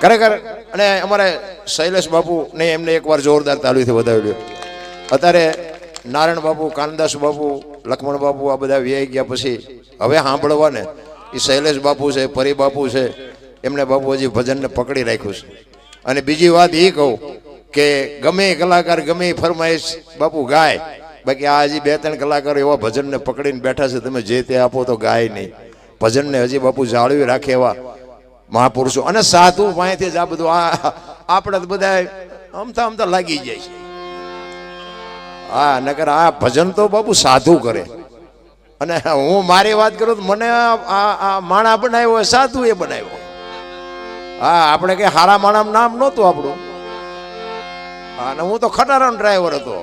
ખરેખર. અને અમારે શૈલેષ બાપુ ને એમને એકવાર જોરદાર તાળીથી વધાવી લ્યો. અત્યારે નારાયણ બાપુ, કાનદાસ બાપુ, લક્ષ્મણ બાપુ આ બધા વ્યાઈ ગયા પછી હવે સાંભળવા ને એ શૈલેષ બાપુ છે, પરી બાપુ છે, એમને બાપુ હજી ભજનને પકડી રાખ્યું છે. અને બીજી વાત એ કહું કે ગમે કલાકાર ગમે ફરમાઈશ બાપુ ગાય, બાકી આ હજી 2-3 કલાકારો એવા ભજનને પકડીને બેઠા છે, તમે જે તે આપો તો ગાય નહીં. ભજનને હજી બાપુ જાળવી રાખે એવા મહાપુરુષો અને સાધુ પાસેથી જ આ બધું આપણે બધા અમથા લાગી જાય છે. હા, નકર આ ભજન તો બાપુ સાધુ કરે. અને હું મારી વાત કરું તો મને આ માણા બનાવ્યો સાધુ એ બનાવ્યો. હા, આપણે કઈ હારા માણા નામ નહોતું આપણું. અને હું તો ખટારાનો ડ્રાઈવર હતો.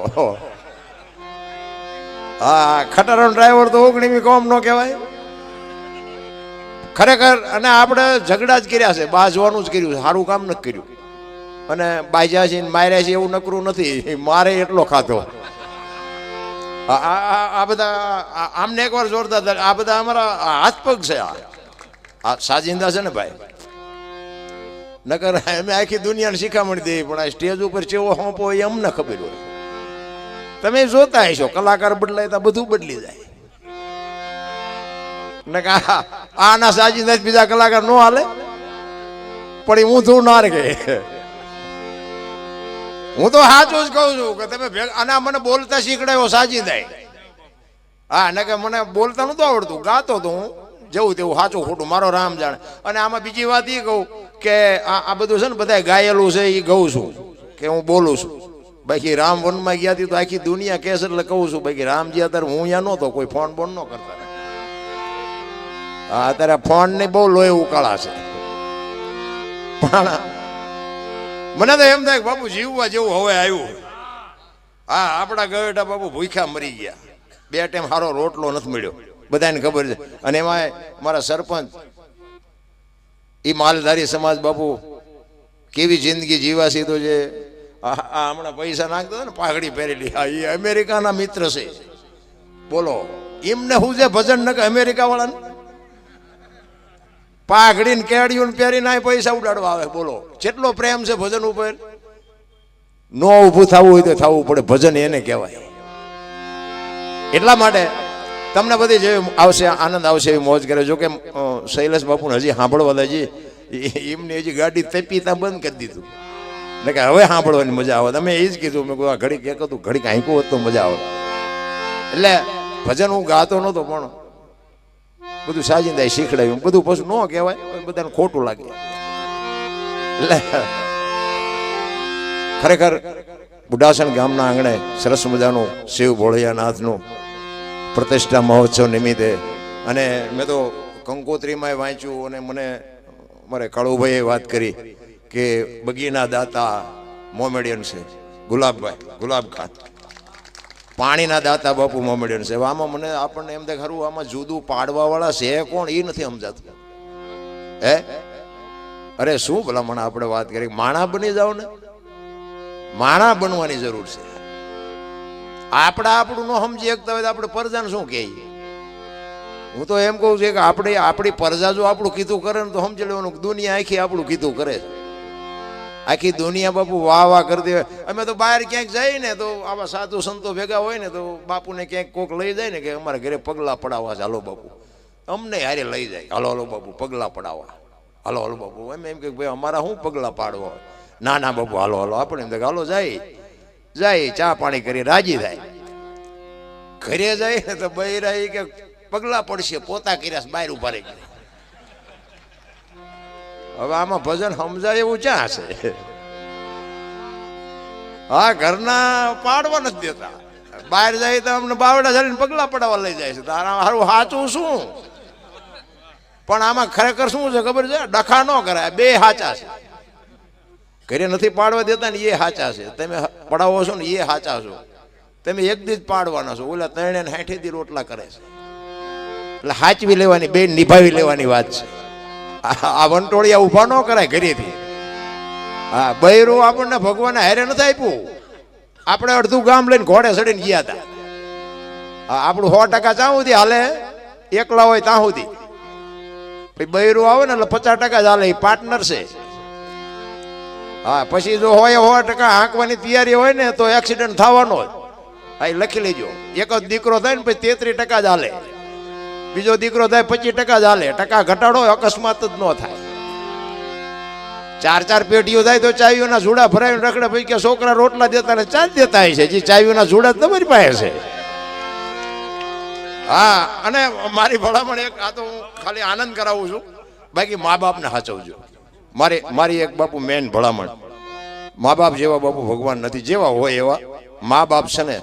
હા, ખટારાનો ડ્રાઈવર તો 19મી કોમ નો કહેવાય ખરેખર. અને આપણે ઝઘડા જ કર્યા છે, બાજવાનું જ કર્યું, સારું કામ નથી કર્યું. અને બાજ્યા છે માર્યા છે એવું નકરું નથી, મારે એટલો ખાધો. આ બધા આમને એકવાર જોરદાર, આ બધા અમારા હાથ પગ છે. આ સાજિંદા છે ને ભાઈ, નકર અમે આખી દુનિયાને શીખામણ દઈએ, પણ આ સ્ટેજ ઉપર ચેવો હોંપો એ અમને ખબર હોય. તમે જોતા હશો કલાકાર બદલાય તો બધું બદલી જાય. આના સાજિંદા બીજા કલાકાર નો હાલે, પણ હું તું ના રે. હું તો સાચું જ કહું છું કે તમે અને મને બોલતા શીખડાયો સાજિંદા. હા, ને કે મને બોલતા નતું આવડતું, ગાતો તો હું જેવું તેવું, સાચું ખોટું મારો રામ જાણે. અને આમાં બીજી વાત એ કહું કે આ બધું છે ને બધા ગાયેલું છે એ કહું છું કે હું બોલું છું. બાકી રામ વનમાં ગયા હતી તો આખી દુનિયા કેસ એટલે કહું છું. બાકી રામજી અત્યારે હું અહીંયા નહોતો, કોઈ ફોન બોન ન કરતા. હા, અત્યારે ફોન ની બહુ લોહી ઉકાળા છે. પણ મને તો એમ થાય કે બાપુ જીવવા જેવું હવે આવ્યું. હા, આપણા ગયેટા બાપુ ભૂખ્યા મરી ગયા, 2 ટાઈમ સારો રોટલો નથી મળ્યો, બધાને ખબર છે. અને એમાં મારા સરપંચ એ માલધારી સમાજ બાપુ કેવી જિંદગી જીવા સીધો છે. આ હમણાં પૈસા નાખતો ને પાઘડી પહેરેલી, હા એ અમેરિકાના મિત્ર છે. બોલો એમને શું છે ભજન ન કે અમેરિકા વાળાને પાઘડીને કેડિયું પહેરીને પૈસા ઉડાડવા આવે. બોલો કેટલો પ્રેમ છે ભજન ઉપર. નો ઊભું થવું હોય તો થવું પડે, ભજન એને કહેવાય. એટલા માટે તમને બધી જે આવશે આનંદ આવશે એવી મોજ કરે. જો કે શૈલેષ બાપુને હજી સાંભળવા હજી એમની હજી ગાડી તપીતા બંધ કરી દીધું ને કે હવે સાંભળવાની મજા આવે. તમે એ જ કીધું, મેં કહ્યું આ ઘડીક એક હતું, ઘડીક આંકું હોત તો મજા આવે. એટલે ભજન હું ગાતો નહોતો, પણ બધું સાજિંદાએ શીખડાયું. બધું પછી ન કહેવાય, બધાને ખોટું લાગે. એટલે ખરેખર બુઢાસણ ગામના આંગણે સરસ મજાનું શિવ ભોળિયાનાથનું પ્રતિષ્ઠા મહોત્સવ નિમિત્તે, અને મેં તો કંકોત્રીમાં વાંચ્યું અને મને મારે કાળુભાઈએ વાત કરી કે બગીના દાતા મોમેડિયન છે ગુલાબ ખાન, પાણીના દાતા બાપુ મોમેડિયન છે. આમાં મને આપણને એમ થાય ખરું આમાં જુદું પાડવા વાળા છે કોણ એ નથી સમજાતું. હે અરે શું ભલા મને આપણે વાત કરી, માણા બની જાવ ને, માણા બનવાની જરૂર છે. આપણું ન સમજી શકતા હોય તો આપણે પરજાને શું કહે. હું તો એમ કહું છું કે આપણી પરજા જો આપણું કીધું કરે ને તો સમજી લેવાનું દુનિયા આખી આપણું કીધું કરે છે. આખી દુનિયા બાપુ વાહ કરતી હોય. અમે તો બહાર ક્યાંક જઈએ ને તો આવા સાધુ સંતો ભેગા હોય ને તો બાપુને ક્યાંક કોક લઈ જાય ને કે અમારા ઘરે પગલા પડાવવા છે, હાલો બાપુ. અમને હારે લઈ જાય, હાલો બાપુ પગલા પડાવવા, હાલો બાપુ. એમ કે ભાઈ અમારા શું પગલા પાડવા હોય. ના બાપુ હાલો આપણે એમ હાલો જાય ચા પાણી કરી રાજી થાય. ઘરે જાય ને તો બૈરા કે પગલા પડશે, પોતા કર્યા બહાર ઉભા રહી ગયા. હવે આમાં ભજન સમજાય એવું ક્યાં છે. હા, ઘરના પાડવા નથી દેતા, બહાર જાય તો અમને બાવડા ચાલીને પગલા પડાવવા લઈ જાય છે. તારા સારું સાચું શું? પણ આમાં ખરેખર શું છે ખબર છે? ડખા ન કરાય, બે સાચા છે. ઘરે નથી પાડવા દેતા ને એ સાચા છે, તમે પડાવો છો ને એ સાચા છો. તમે એક દી જ પાડવાના છો, ઓલા 3 ને 60 દી રોટલા કરે છે. એટલે સાચવી લેવાની, બે નિભાવી લેવાની વાત છે. આ વંટોળિયા ઉભા ન કરાય ઘરેથી. હા, બૈરું આપણને ભગવાને હારે નથી આપ્યું. આપણે અડધું ગામ લઈને ઘોડે ચડીને ગયા હતા. આપણું 100% ત્યાં સુધી હાલે, એકલા હોય ત્યાં સુધી. બૈરું આવે ને એટલે 50% જ હાલે, એ પાર્ટનર છે. હા પછી જો હોય 100% હાંકવાની તૈયારી હોય ને તો એક્સિડન્ટ થવાનો જ. હા એ લખી લેજો. એક જ દીકરો થાય ને પછી 33% જ હાલે, બીજો દીકરો થાય 25% જ હાલે. ટકા ઘટાડો અકસ્માત જ ન થાય. 4 પેટીઓ થાય તો ચાવીઓના જુડા ભરાઈને રખડે. પછી કે છોકરા રોટલા દેતા ને ચા દેતા છે, જે ચાવીઓના જુડા તમારી પાસે છે. હા અને મારી ભલામણ એક, આ તો હું ખાલી આનંદ કરાવું છું, બાકી મા બાપને સાચવજો. મારી એક બાપુ મેન ભલામણ, મા બાપ જેવા બાપુ ભગવાન નથી. જેવા હોય એવા મા બાપ છે ને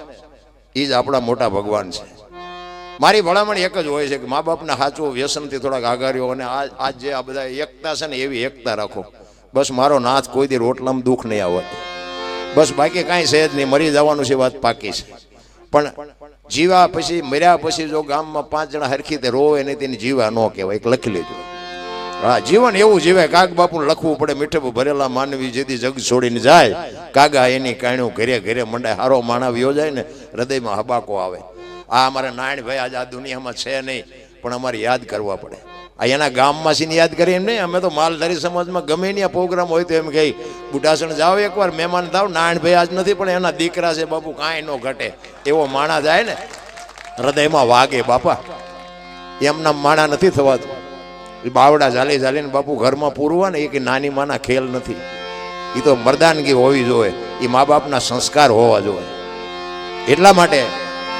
એ જ આપણા મોટા ભગવાન છે. મારી ભલામણ એક જ હોય છે કે મા બાપને સાચવો, વ્યસનથી થોડાક આગાર્યો. અને આજ જે આ બધા એકતા છે ને એવી એકતા રાખો. બસ મારો નાથ કોઈ દી રોટલામાં દુઃખ નહીં આવે, બસ બાકી કાંઈ છે જ નહીં. મરી જવાનું છે, વાત પાકી છે. પણ જીવા પછી, મર્યા પછી જો ગામમાં 5 જણા હરખી તે રોવે નહીં તેની જીવા ન કહેવાય. એક લખી લેજો. હા જીવન એવું જીવે. કાગ બાપુને લખવું પડે. મીઠું ભરેલા માનવી જેથી જગ છોડીને જાય, કાગા એની કાણ્યું ઘરે ઘરે મંડાય. હારો માણવ યોજાય ને હૃદયમાં હબાકો આવે. આ અમારા નારાયણભાઈ આજ આ દુનિયામાં છે નહીં, પણ અમારે યાદ કરવા પડે. આ એના ગામમાં સીને યાદ કરીએ એમ નહીં. અમે તો માલધારી સમાજમાં ગમે ત્યાં પ્રોગ્રામ હોય તો એમ કહી બુઢાસણ જાઓ એકવાર મહેમાન થાવ, નારાયણભાઈ આજ નથી પણ એના દીકરા છે બાપુ, કાંઈ ન ઘટે. એવો માણા જાય ને હૃદયમાં વાગે બાપા. એમના માણા નથી થવાતું. બાવડા ઝાલી ઝાલીને બાપુ ઘરમાં પૂરવા ને એ કે નાની માના ખેલ નથી. એ તો મર્દાનગી હોવી જોઈએ, એ મા બાપના સંસ્કાર હોવા જોઈએ. એટલા માટે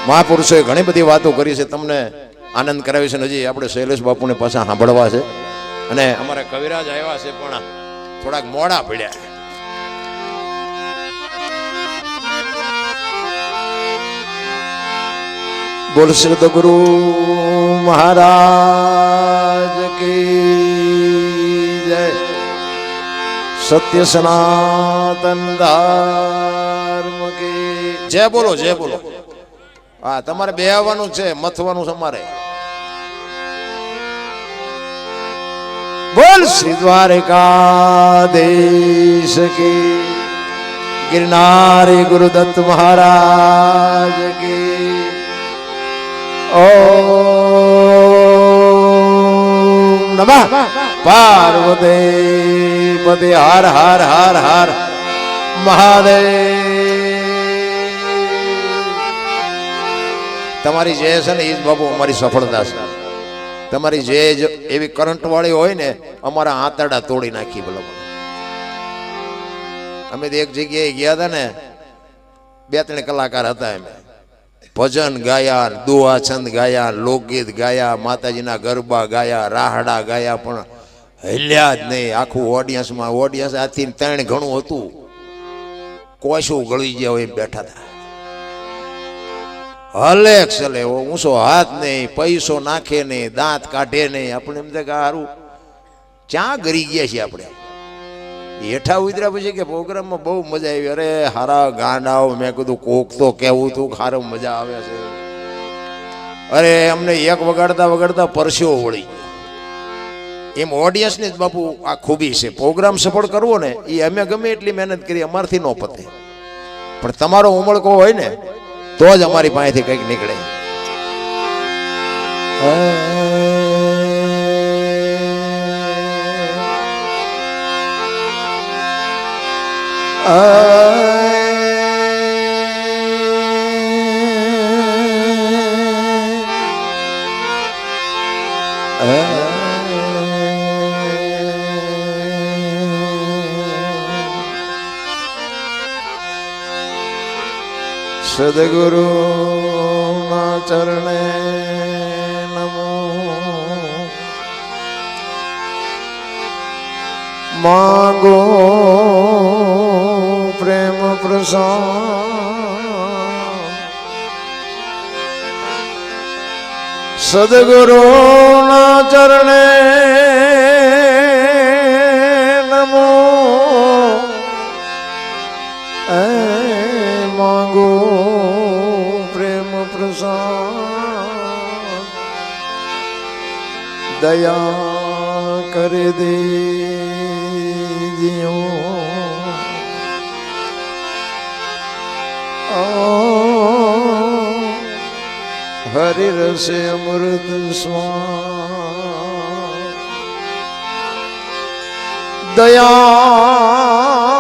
મહાપુરુષોએ ઘણી બધી વાતો કરી છે, તમને આનંદ કરાવી છે. હજી આપણે શૈલેષ બાપુને પાછા સાંભળવા છે. અને અમારા કવિરાજ આવ્યા છે પણ થોડાક મોડા પડ્યા. બોલ સદગુરુ મહારાજ કી જય. સત્ય સનાતન ધર્મ કી જય. બોલો જય બોલો. હા તમારે બે આવવાનું છે, મથવાનું છે અમારે. બોલ શ્રી દ્વારકાધીશ કી. गिरनारी गुरुदत्त महाराज की ओम नमः पार्वती पति हर हर हर हर महादेव। તમારી જે છે ને એ જ બાબુ અમારી સફળતા છે। તમારી જે એવી કરંટ વાળી હોય ને અમારા આંતરડા તોડી નાખી બોલો। અમે તો એક જગ્યાએ ગયા હતા ને, 2-3 કલાકાર હતા, એમ ભજન ગાયા, દુઆ છંદ ગાયા, લોકગીત ગાયા, માતાજીના ગરબા ગાયા, રાહડા ગાયા, પણ હલ્યા જ નહીં આખું ઓડિયન્સમાં। ઓડિયન્સ આથી 3 ઘણું હતું, કોશું ગળી ગયા હોય એમ બેઠા હતા। હલે ચલે ઊંચો હાથ નહીં, પૈસો નાખે નહીં, દાંત કાઢે નહીં। આપણે એમ થાય કે સારું ક્યાં ગરી ગયા છીએ આપણે। હેઠા ઉતર્યા પછી કે પ્રોગ્રામમાં બહુ મજા આવી। અરે હારા ગાંડાઓ, મેં કીધું કોક તો કેવું તું ખારો મજા આવે છે। અરે અમને એક વગાડતા વગાડતા પરસ્યો વળી એમ ઓડિયન્સની જ બાપુ આ ખૂબી છે। પ્રોગ્રામ સફળ કરવો ને એ અમે ગમે એટલી મહેનત કરી અમારથી ન પતે, પણ તમારો ઉમળકો હોય ને તો જ અમારી પાસેથી કંઈક નીકળે। સદગુરુ ના ચરણે નમો। માંગો પ્રેમ પ્રસાદ, સદગુરુ ના ચરણે નમો। માંગો પ્રેમ પ્રસાદ, દયા કરી દેજો। હરિ રસે અમૃત સ્વાદ, દયા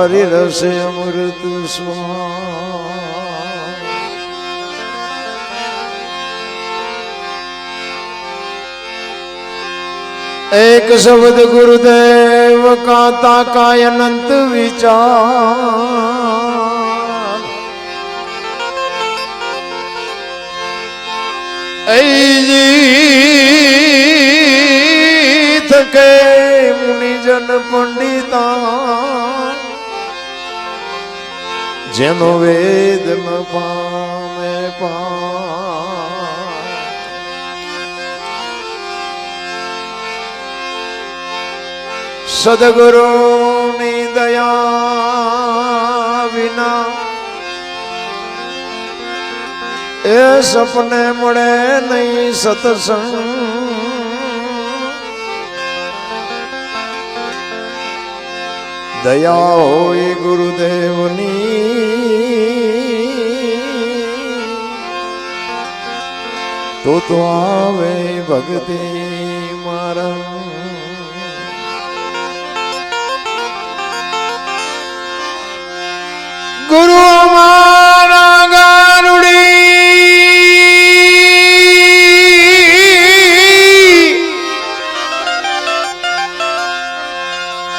હરિ રસે અમૃત સ્વાહ। एक शब्द गुरुदेव का ताका अनंत विचार। जी थके मुनिजन पंडिता जेनो वेद न पामे सदगुरु नी दया विना ए सपने मळे नहीं सत्संग। दया होई गुरुदेवनी तो आवे भक्ति मारा। गुरु हमारा गारुड़ी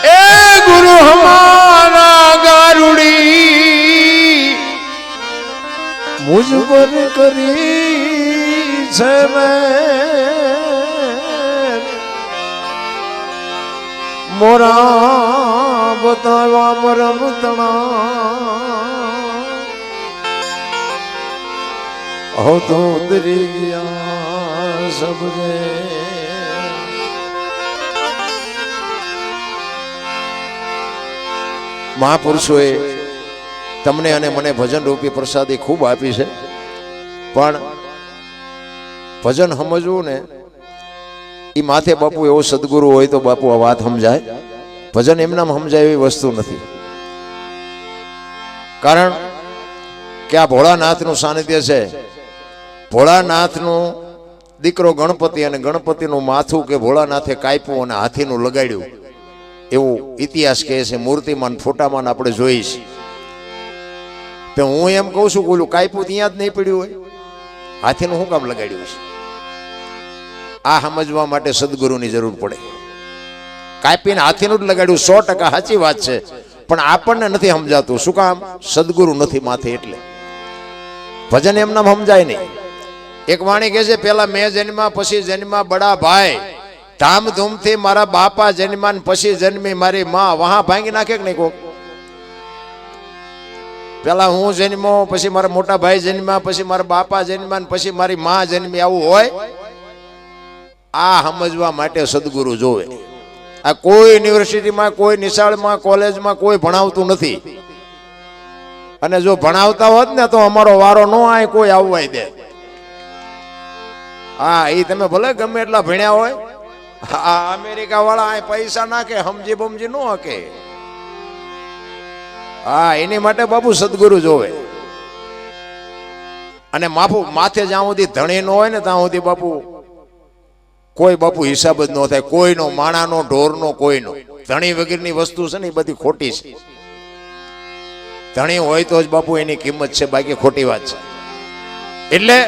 ए गुरु हमारा गारुड़ी मुझ पर करी छे मोरा बतावा मरम तना हो तो उतरी गया सब रे। महापुरुषोए तमने अने मने भजन रूपी प्रसादी खूब आपी छे, पण भजन समजवू ने ई माथे बापू एवो सद्गुरु होय तो बापू आ वात समजाय। भजन एमनाम समजाय एवी वस्तु नहीं, कारण के आ भोळानाथनुं सानिध्य छे। भोळानाथनो दीकरो गणपति अने गणपतिनुं माथुं के भोळानाथे काप्युं अने हाथीनुं लगाड्युं एवो इतिहास कहे छे। मूर्तिमान फोटामान आपणे जोई छे तो हूँ एम कहूं छुं बोलूं काप्युं त्यां ज नहीं पड्युं होय, हाथीनुं शुं काम लगाड्युं छे? आ समजवा माटे सद्गुरुनी जरूर पड़े। कापीने हाथीनुं ज लगाड्युं 100% साची वात छे, पण आपणने नथी समजातुं। शुं काम? सद्गुरु नथी माथे एटले। भजन एमनाम समजाय नहीं। एक वाणी कहे छे पेला मैं जन्मा पछी जन्मा बड़ा भाई, धामधूम थी मारा बापा जन्मा ने पछी जन्मी मारी मां। वहां भांगी नाखे के नहीं कोक? पेला हूँ जन्मो पछी मारा मोटा भाई जन्मा पछी मारा बापा जन्मा ने पछी मारी मां जन्मी, आवुं होय? आ समजवा माटे सद्गुरु जोवे। आ कोई युनिवर्सिटी में कोई निशाळ में कॉलेज में कोई भणावतुं नथी, अने जो भणावता होत ने तो अमारो वारो न आए कोई आववाय दे। हाँ ई तमे भले गमे एटला भण्या होय, अमेरिका वाला आए पैसा नाखे समजी बमजी न हके। हाँ एनी माटे बापू सद्गुरु जोवे। अने माथे ज्यां सुधी धणी न होय ने त्यां सुधी बापू कोई बापू हिसाब ज न थाय। कोईनो माणानो ढोरनो कोईनो। धणी वगैरेनी वस्तु छे ने बधी खोटी छे। धणी होय तो ज बापू एनी किंमत छे, बाकी खोटी वात छे। એટલે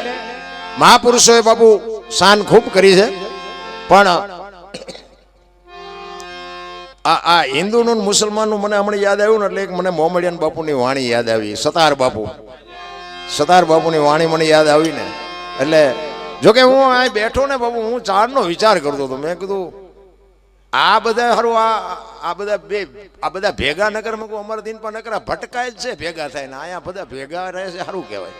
महापुरुषोए बापू शान खूब करी छे, पण आ हिंदू मुसलमान मने हमणे याद आव्युं ने એટલે એક મને મોમેડિયન બાપુની વાણી યાદ આવી। સતાર બાપુની વાણી મને યાદ આવી ને એટલે जो कि हूँ आ बैठो ने बाबू हूँ चारनो विचार करतो तो मैं कीधुं आ बधा हारू आ बधा भेगा नगर में अमर दिन पर नकरा भटकाय छे भेगा थाय ने आया बधा भेगा रहे छे हारू कहेवाय।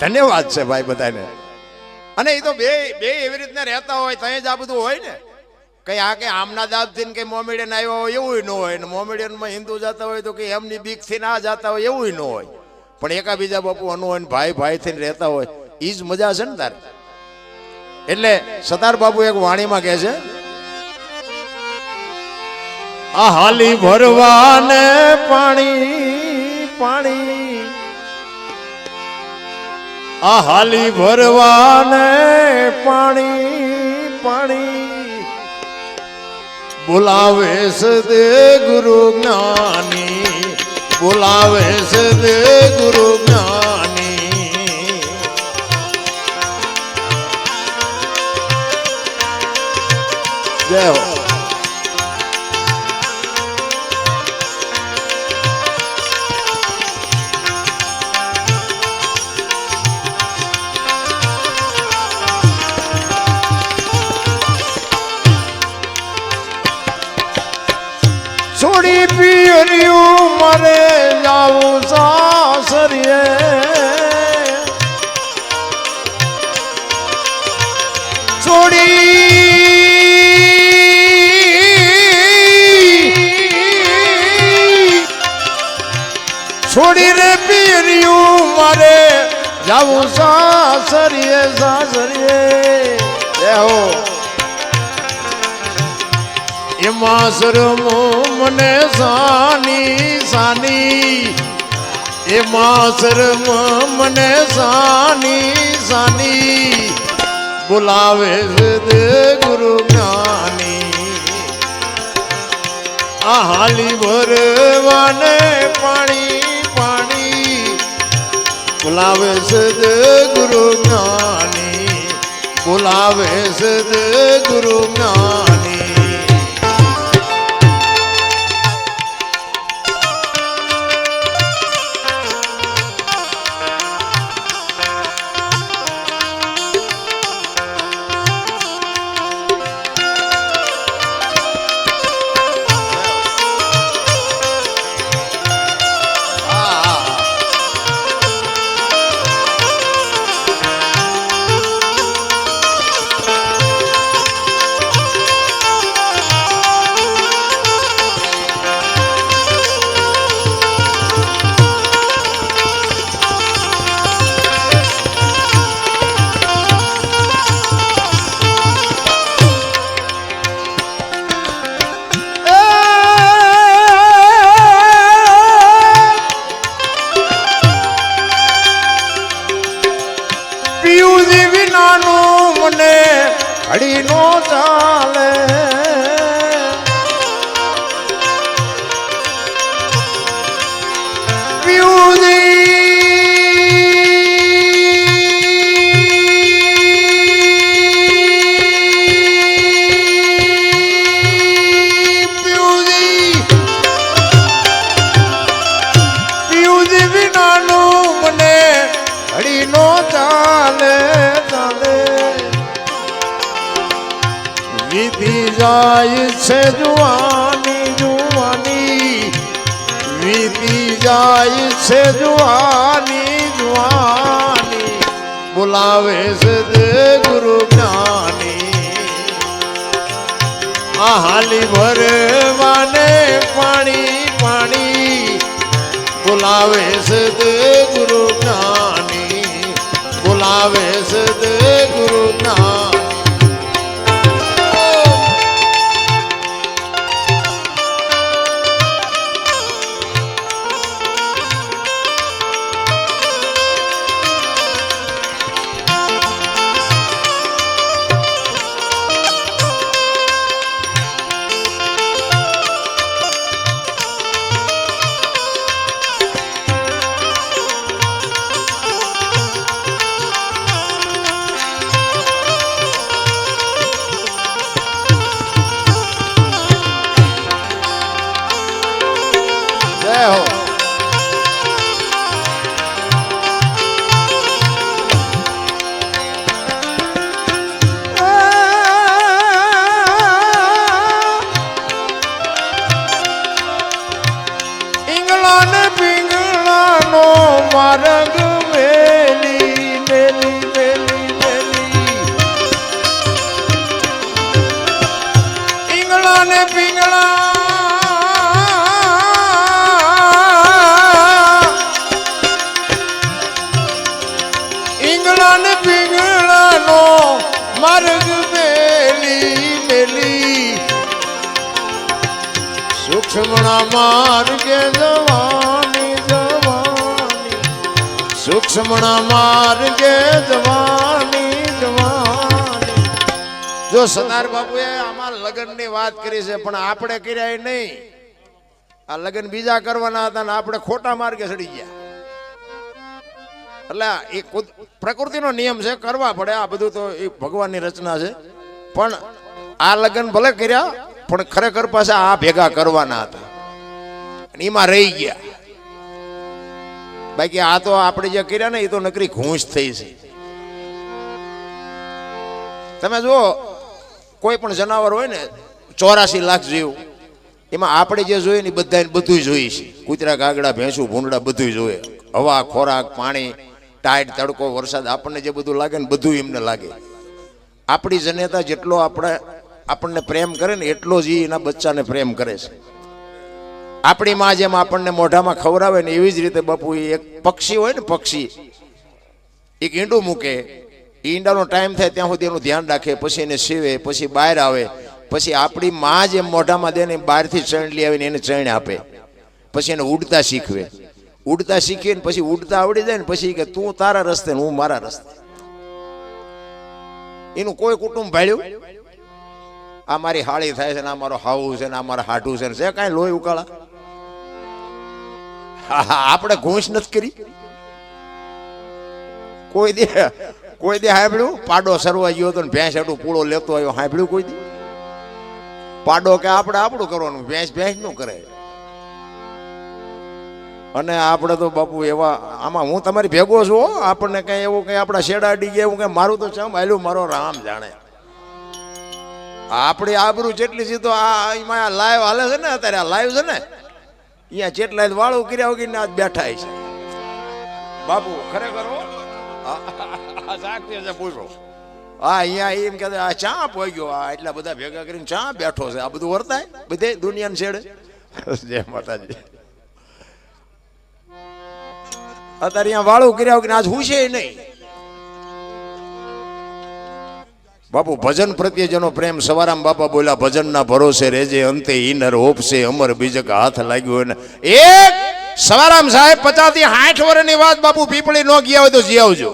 धन्यवाद छे भाई बधाने। अने ई तो बे एवी रीतना रहता होय तय ज आ बधुं होय ने कई आ के आमना दाब थी के मोमेडियन आव्यो होय एवुंय न होय ने मोमेडियन में हिंदू जाता होय तो के एमनी बीक थी ना जाता होय एवुंय न होय, पण एका बीजा बापू अनु भाई भाई थी रहता होय ईज मजा छे ने तार। એટલે સતાર બાપુ એક વાણીમાં કહે છે આ હાલી ભરવાને પાણી પાણી આ હાલી ભરવાને પાણી પાણી બોલાવે સદે ગુરુ જ્ઞાની, બોલાવે સદે ગુરુ જ્ઞાની. જય હો. છોડી પિયરિયું મારે જાવું સાસરીએ, છોડી રે પિયરિયું મારે જાવું સાસરીએ, સાસરીએ. હો એમાં શરમો મને સાની સાની, એમાં શરમ મને સાની સાની. બોલાવે સદે ગુરુ જ્ઞાની, આ હાલી ભરવાને પાણી પાણી. બોલાવે સદે ગુરુ જ્ઞાની, બોલાવે સદે ગુરુ જ્ઞાની. ઘડી નો ચાલે પિયુજી વિનાનું મને ઘડી નો ચાલે ચાલે. વીતી જાય છે જુવાની જુવાની, વીતી જાય છે જુવાની જુવાની. બોલાવે સદે ગુરુ જ્ઞાની, આ હાલી ભરવાને પાણી પાણી. બોલાવે સદે ગુરુ જ્ઞાની, બોલાવે સદે ગુરુ જ્ઞાની. માર્ગ મેલી મેલી મેલી મેલી, ઈંગળા ને પિંગળા ઈંગળા ને પિંગળા નો માર્ગ મેલી મેલી. સૂક્ષ્મણા માર્ગે જવાની જવાની, સૂક્ષ્મણા માર્ગે જવાની જવાની. જો સરદાર બાપુએ આમાં લગ્નની વાત કરી છે, પણ આપણે કર્યા નહીં. આ લગ્ન બીજા કરવાના હતા ને આપણે ખોટા માર્ગે ચડી ગયા. એટલે એ પ્રકૃતિનો નિયમ છે, કરવા પડે. આ બધું તો એ ભગવાનની રચના છે. પણ આ લગ્ન ભલે કર્યા, પણ ખરેખર પાછા આ ભેગા કરવાના હતા, એમાં રહી ગયા. બાકી આ તો આપણે જે કર્યા ને એ તો નકરી ઘૂંસ થઈ છે. તમે જો કોઈ પણ જનાવર હોય ને 84 લાખ જીવ, એમાં આપણે જે જોઈએ ને બધા બધું જોઈએ છે. કૂતરા, કાગડા, ભેંસું, ભૂંડડા બધું જોઈએ. હવા, ખોરાક, પાણી, ટાઈટ, તડકો, વરસાદ, આપણને જે બધું લાગે ને બધું એમને લાગે. આપણી જનેતા જેટલો આપણને પ્રેમ કરે ને એટલો જ એના બચ્ચાને પ્રેમ કરે છે. આપણી માં જેમ આપણને મોઢામાં ખવડાવે ને એવી જ રીતે બાપુ એક પક્ષી હોય ને, પક્ષી એક ઈંડું મૂકે, ઈંડાનો ટાઈમ થાય ત્યાં સુધી એનું ધ્યાન રાખે, પછી એને સીવે, પછી બહાર આવે, પછી આપણી માં જેમ મોઢામાં દે ને બહારથી ચણ લઈ આવીને એને ચણ આપે, પછી એને ઉડતા શીખવે. ઉડતા શીખીને પછી ઉડતા આવડી જાય ને પછી કે તું તારા રસ્તે હું મારા રસ્તે. એનું કોઈ કુટુંબ ભાળ્યું? આ મારી હાળી થાય છે ને, આ મારો હાવું છે ને, આ મારા હાટું છે ને, કાંઈ લોહી ઉકાળા? આપણે ઘૂંસ નથી કરી. કોઈ દે સાંભળ્યું પાડો સરવા ગયો હતો ને ભેંસ હાટું પૂળો લેતો આવ્યો? સાંભળ્યું કોઈ દી? પાડો કે આપણે આપણું કરવાનું, ભેંસ નું કરે. અને આપણે તો બાપુ એવા, આમાં હું તમારી ભેગો છું. આપણને કઈ એવું કઈ આપણા શેડા અડી ગયા એવું કઈ મારું તો ચમ હાલ્યું મારો રામ જાણે. આપણી આબરૂ જેટલી છે તો આ લાઈવ હાલે છે ને, અત્યારે આ લાઈવ છે ને, અહીંયા જેટલા વાળું કર્યા વગર આજ બેઠા છે બાપુ. ખરેખર પૂછો હા, અહીંયા એમ કે આ ચા પોઈ ગયો, આ એટલા બધા ભેગા કરીને ચા બેઠો છે. આ બધું વર્તાય બધે દુનિયાને છેડે. જય માતાજી. અત્યારે અહીંયા વાળું કર્યા વગર આજ હુશે નહીં બાપુ. ભજન પ્રત્યે જેનો પ્રેમ, સવારામ બાપા બોલ્યા, ભજનના ભરોસે રેજે, અંતે ઈનર હોપશે અમર બીજક હાથ લાગ્યો ને. એક સવારામ સાહેબ 50 થી 60 વર્ષની વાત બાપુ, પીપળી નો ગયા હોય તો જી આવજો.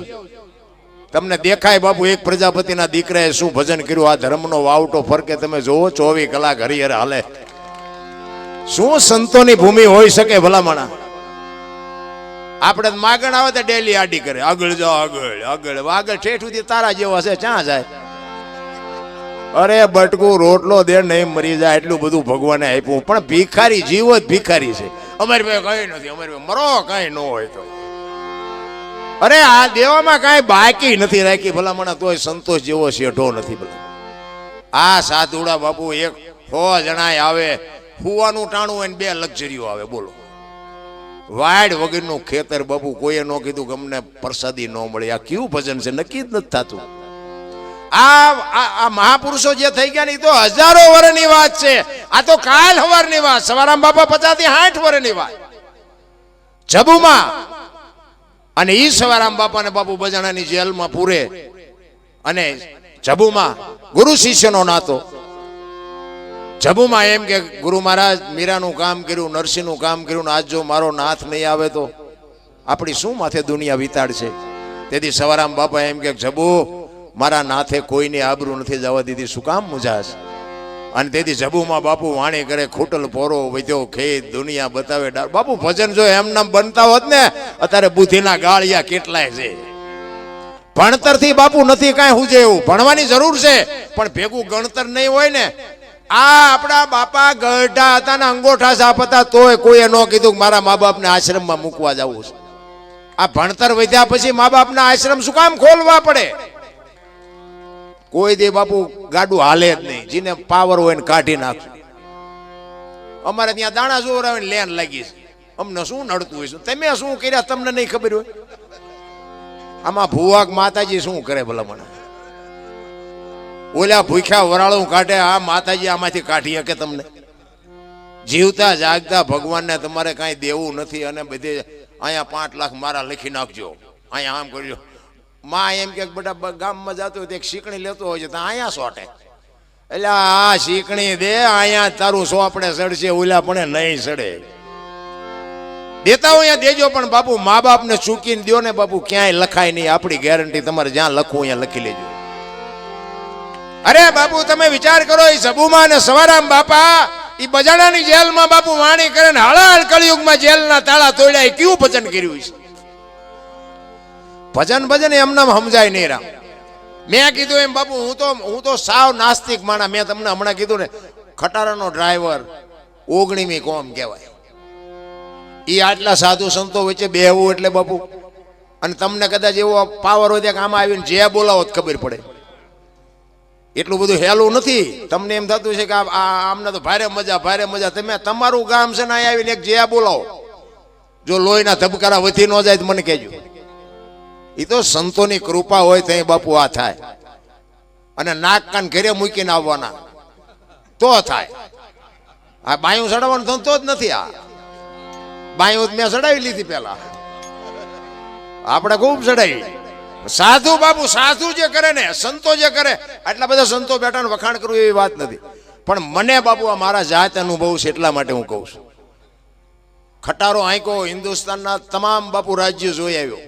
તમને દેખાય બાપુ એક પ્રજાપતિના દીકરાએ શું ભજન કર્યું. આ ધર્મનો વાવટો ફરકે તમે જોવો, 24 કલાક હરિહર હાલે. શું સંતોની ભૂમિ હોઈ શકે ભલામણા. આપણે માગણ આવે તો ડેલી આડી કરે, આગળ જાઓ, આગળ આગળ આગળ ઠેઠ સુધી તારા જેવા છે, ક્યાં જાય? અરે બટકું રોટલો દે નહીં મરી જાય એટલું બધું ભગવાને આપ્યું. પણ ભિખારી જીવ જ ભિખારી છે. અમારી પાસે કઈ નથી, અમારી પાસે મરો કઈ ન હોય તો. અરે આ દેવામાં કઈ બાકી નથી રાખી ભલામણા, તોય સંતોષ જેવો શેઠો નથી ભલા. આ સાધુડા બાપુ 100 જણાય આવે, હુવાનું ટાણું હોય ને 2 લક્ઝરીઓ આવે. બોલો, વાડ વગરનું ખેતર બાપુ. કોઈએ ન કીધું કે અમને પ્રસાદી ન મળે. આ કયું ભજન છે? નક્કી જ નથી થતું. આ મહાપુરુષો જે થઈ ગયા ને એ તો હજારો વર્ષની વાત છે. આ તો કાલ સવારની વાત. સવારામ બાપા 50 થી 60 વર્ષની વાત જબુમાં. અને ઈ સવારામ બાપાને બાપુ બજાણાની જેલમાં પૂરે. અને જબુમાં ગુરુ શિષ્યનો નાતો. જબુમાં એમ કે ગુરુ મહારાજ મીરાનું કામ કર્યું, નરસિંહનું કામ કર્યું, આજ જો મારો નાથ નહીં આવે તો આપણી શું માથે દુનિયા વિતાડશે. તેથી સવારામ બાપા એમ કે જબુ, મારા નાથે કોઈની આબરૂ નથી જવા દીધી, શું કામ મુજાશ? અને તેથી જબુમાં બાપુ વાણી કરે, ખૂટલ પોરો વધ્યો ખેત, દુનિયા બતાવે ડાળ. બાપુ ભજન જો એમના બનતા હોત ને, અત્યારે બુદ્ધિના ગાળિયા કેટલાય છે. ભણતરથી બાપુ નથી કાંઈ હુજે એવું. ભણવાની જરૂર છે પણ ભેગું ગણતર નહીં હોય ને. આ આપણા બાપા ગઢા હતા ને અંગોઠા સાપ હતા, તોય કોઈએ ન કીધું કે મારા મા બાપને આશ્રમમાં મૂકવા જવું છે. આ ભણતર વધ્યા પછી મા બાપના આશ્રમ શું કામ ખોલવા પડે? કોઈ દે બાપુ ગાડું હાલે જ નહીં. જેને પાવર હોય ને કાઢી નાખશું. અમારે ત્યાં દાણા જોર આવે ને લેન લાગી છે. અમને શું નડતું હોય? તમે શું કર્યા તમને નહીં ખબર હોય? આમાં ભુવાક માતાજી શું કરે ભલા મને? ઓલા ભૂખ્યા વરાળું કાઢે, આ માતાજી આમાંથી કાઢી શકે તમને? જીવતા જાગતા ભગવાનને તમારે કાંઈ દેવું નથી. અને બધે અહીંયા 5 લાખ મારા લખી નાખજો, અહીંયા આમ કરજો. માં એમ કે બધા ગામમાં જતો હોય તો એક શીકણી લેતો હોય છે તો અહીંયા સોટે. એટલે આ શીકણી દે, અહીંયા તારું સોપડે સડશે, ઓલા પણ નહીં સડે. દેતા હોય દેજો, પણ બાપુ મા બાપને ચૂકીને દો ને બાપુ, ક્યાંય લખાય નહીં. આપણી ગેરંટી. તમારે જ્યાં લખવું અહીંયા લખી લેજો. અરે બાપુ તમે વિચાર કરો, એ સબુમાં અને સવારામ બાપા એ બજાણાની જેલમાં બાપુ વાણી કરે ને હળાહળ કળિયુગમાં જેલના તાળા તોડ્યા. કેવું ભજન કર્યું છે? ભજન એમને સમજાય નહીં રામ. મેં કીધું એમ બાપુ હું તો સાવ નાસ્તિક માણા. મેં તમને હમણાં કીધું ને, ખટારાનો ડ્રાઈવર 19મી કોમ કહેવાય. એ આટલા સાધુ સંતો વચ્ચે બેહવું એટલે બાપુ, અને તમને કદાચ એવો પાવર હોય કે આમાં આવીને જે બોલાવો જ ખબર પડે. એટલું બધું હેલું નથી. તમને એમ થતું છે કે આમને તો ભારે મજા. તમે તમારું ગામ છે ને અહીં આવીને એક જે બોલાવો, જો લોહીના ધબકારા વધી ન જાય તો મને કહેજો. એ તો સંતોની કૃપા હોય તો બાપુ આ થાય. અને નાક કાન ઘરે મૂકીને આવવાના તો થાય. આ બાયું ચડાવવાનું ધંધો જ નથી. આ બાયું મેં ચડાવી લીધી પેલા, આપણે ખૂબ ચડાવી. સાધુ બાપુ સાધુ જે કરે ને, સંતો જે કરે, આટલા બધા સંતો બેઠા ને વખાણ કરવું એવી વાત નથી. પણ મને બાપુ આ મારા જાત અનુભવ છે એટલા માટે હું કહું છું. ખટારો આંકો હિન્દુસ્તાનના તમામ બાપુ રાજ્યો જોઈ આવ્યો,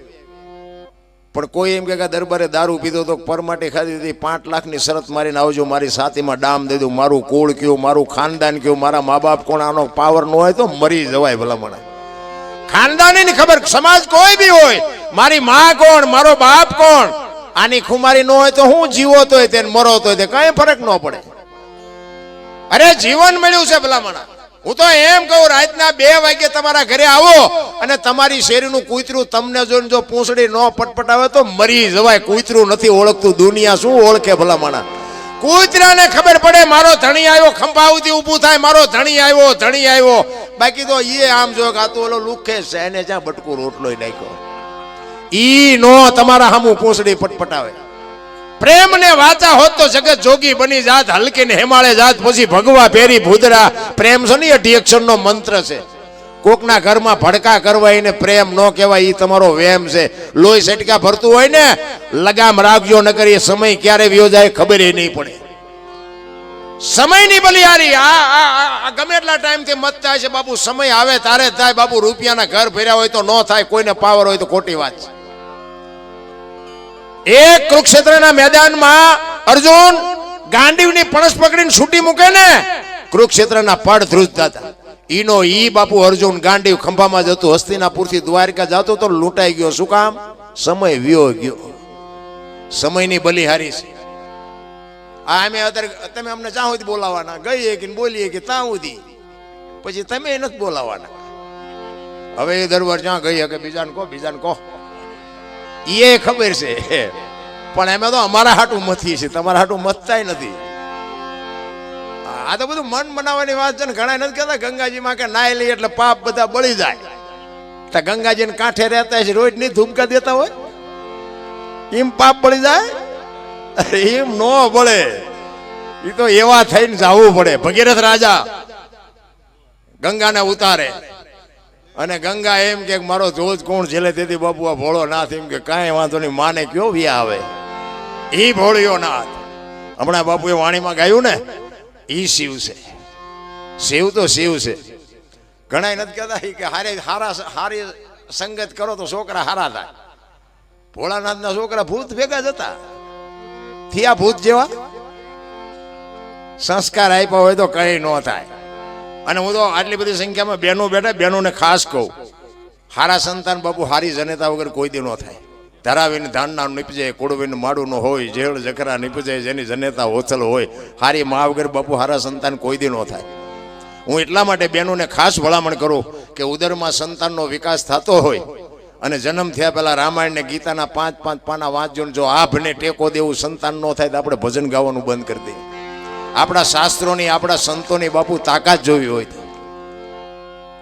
પણ કોઈ એમ કે દરબારે દારૂ પીધો તો પરમાટી ખાધી હતી, 5 લાખની શરત મારીને આવજો, મારી સાથીમાં ડામ દઈ દઉં, મારું કુળ કયું, મારું ખાનદાન કયું, મારા મા બાપ કોણ, આનો પાવર ન હોય તો મરી જવાય ભલામણા. ખાનદાની ખબર, સમાજ કોઈ બી હોય, મારી માં કોણ, મારો બાપ કોણ, આની ખુમારી ન હોય તો હું જીવો તોય તે મરો તોય તે કઈ ફરક ન પડે. અરે જીવન મળ્યું છે ભલામણા. હું તો એમ કહું, રાતના 2 વાગે તમારા ઘરે આવો અને તમારી શેરીનું કૂતરું તમને જોઈને જો પૂંછડી ન પટપટાવે તો મરી જવાય. કૂતરું નથી ઓળખતું, દુનિયા શું ઓળખે ભલામણા. કૂતરાને ખબર પડે મારો ધણી આવ્યો, ખંભાવતી ઊભું થાય, મારો ધણી આવ્યો. બાકી તો એ આમ જો કે આ તો ઓલો લુખે છે, એને જ્યાં બટકું રોટલો નાખ્યો. ઈ નો તમારા સામું પૂંછડી પટપટાવે. પ્રેમ ને વાચા હોત તો જગત જોગી બની જાત, હલકી ને હેમાળે જાત, પછી ભગવા પેરી ભૂદરા. પ્રેમ છે ને 28 અક્ષરનો મંત્ર છે. કોકના ઘરમાં ભડકા કરવા એને પ્રેમ ન કહેવાય, ઈ તમારો વેમ છે. લોહી સટકા ભરતું હોય ને, લગામ રાખજો, નકર એ સમય ક્યારે વ્યો જાય ખબર નહીં પડે. સમયની બલિહારી આ ગમે એટલા ટાઈમથી મત થાય છે બાપુ. સમય આવે તારે જ થાય બાપુ. રૂપિયાના ઘર ફેર્યા હોય તો ન થાય, કોઈને પાવર હોય તો ખોટી વાત છે. એક કુરુક્ષેત્રના મેદાનમાં અર્જુન ગાંડીવની પણસ પકડીને છૂટી મૂકે ને, કુરુક્ષેત્રના પડ ધ્રુજતા હતા. ઈનો ઈ બાપુ અર્જુન ગાંડીવ ખંભામાં જતો, હસ્તિનાપુરથી દ્વારકા જતો તો લૂંટાઈ ગયો. શું કામ? સમય વ્યો ગયો. સમયની બલિહારી છે. અમે અત્યારે તમે અમને જ્યાં સુધી બોલાવાના, ગઈએ કે બોલીએ કે ત્યાં સુધી, પછી તમે નથી બોલાવાના. હવે એ દરબાર જ્યાં ગઈ કે બીજાને કહો એ ખબર છે, પણ એમે તો અમારા હાટું મથી છે, તમારા હાટું મથતાય નથી. આ તો બધું મન બનાવવાની વાત છે ને. ઘણા નથી કહેતા ગંગાજીમાં કે નાઈ લઈએ એટલે પાપ બધા બળી જાય. તો ગંગાજીને કાંઠે રહેતા છે, રોજ ની ધૂમકા દેતા હોય, એમ પાપ બળી જાય? એમ નો બળે. એ તો એવા થઈને જવું પડે. ભગીરથ રાજા ગંગાને ઉતારે અને ગંગા એમ કે મારો જોજ કોણ ઝેલે, તેથી બાપુ આ ભોળો નાથ એમ કે કાંઈ વાંધો નહીં, માને કયો વ્યા આવે. એ ભોળિયો નાથ હમણાં બાપુએ વાણીમાં ગાયું ને, ઈ શિવ છે. શિવ તો શિવ છે. ઘણા નથી કહેતા કે હારી સંગત કરો તો છોકરા હારા થાય. ભોળાનાથના છોકરા ભૂત ભેગા જતા થયા, ભૂત જેવા. સંસ્કાર આપ્યા હોય તો કઈ ન થાય. અને હું તો આટલી બધી સંખ્યામાં બહેનો બેઠા, બહેનોને ખાસ કહું, હારા સંતાન બાપુ હારી જનેતા વગર કોઈ દી ન થાય. ધરાવીને ધાનના નીપજે, કોડવીને માડું ન હોય, જેળ જખરા નીપજે, જેની જનેતા ઓછલ હોય. હારી મા વગર બાપુ હારા સંતાન કોઈ દી ન થાય. હું એટલા માટે બહેનોને ખાસ ભલામણ કરું કે ઉદરમાં સંતાનનો વિકાસ થતો હોય અને જન્મ થયા પહેલા રામાયણ ને ગીતાના 5-5 પાના વાંચજો. જો આભને ટેકો દેવું સંતાન ન થાય તો આપણે ભજન ગાવાનું બંધ કરી દઈએ. આપણા શાસ્ત્રોની, આપણા સંતોની બાપુ તાકાત જોવી હોય તો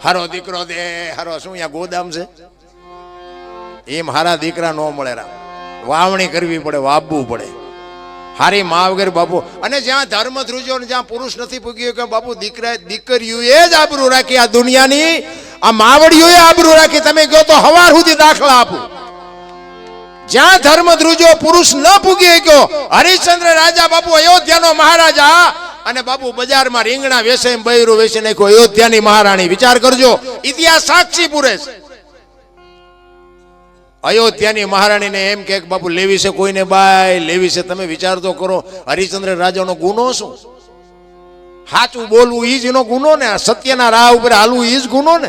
હારો દીકરો દે, હારો શું અહીંયા ગોદામ છે, એમ હારા દીકરા ન મળે. વાવણી કરવી પડે, વાવવું પડે. હારી મા વગર બાપુ. અને જ્યાં ધર્મ ધ્રુજો, જ્યાં પુરુષ નથી પૂગ્યો કે બાપુ દીકરીઓએ જ આબરૂ રાખી. આ દુનિયાની આ માવડીઓએ આબરૂ રાખી. તમે કહો તો હવાર સુધી દાખલા આપું. જ્યાં ધર્મ ધ્રુજો પુરુષ ન પૂગી ગયો, હરિશ્ચંદ્ર રાજા બાપુ અયોધ્યાનો મહારાજા, અને બાપુ બજારમાં રીંગણા વેસે, બૈરું વેચી નાખ્યો અયોધ્યાની મહારાણી. વિચાર કરજો, ઇતિહાસ સાક્ષી પૂરે છે. અયોધ્યાની મહારાણીને એમ કે બાપુ લેવી છે કોઈને બાય લેવી છે. તમે વિચાર તો કરો, હરિશ્ચંદ્ર રાજાનો ગુનો શું? સાચું બોલવું ઈ જ એનો ગુનો ને, સત્યના રાહ ઉપર હાલવું ઈ જ ગુનો ને.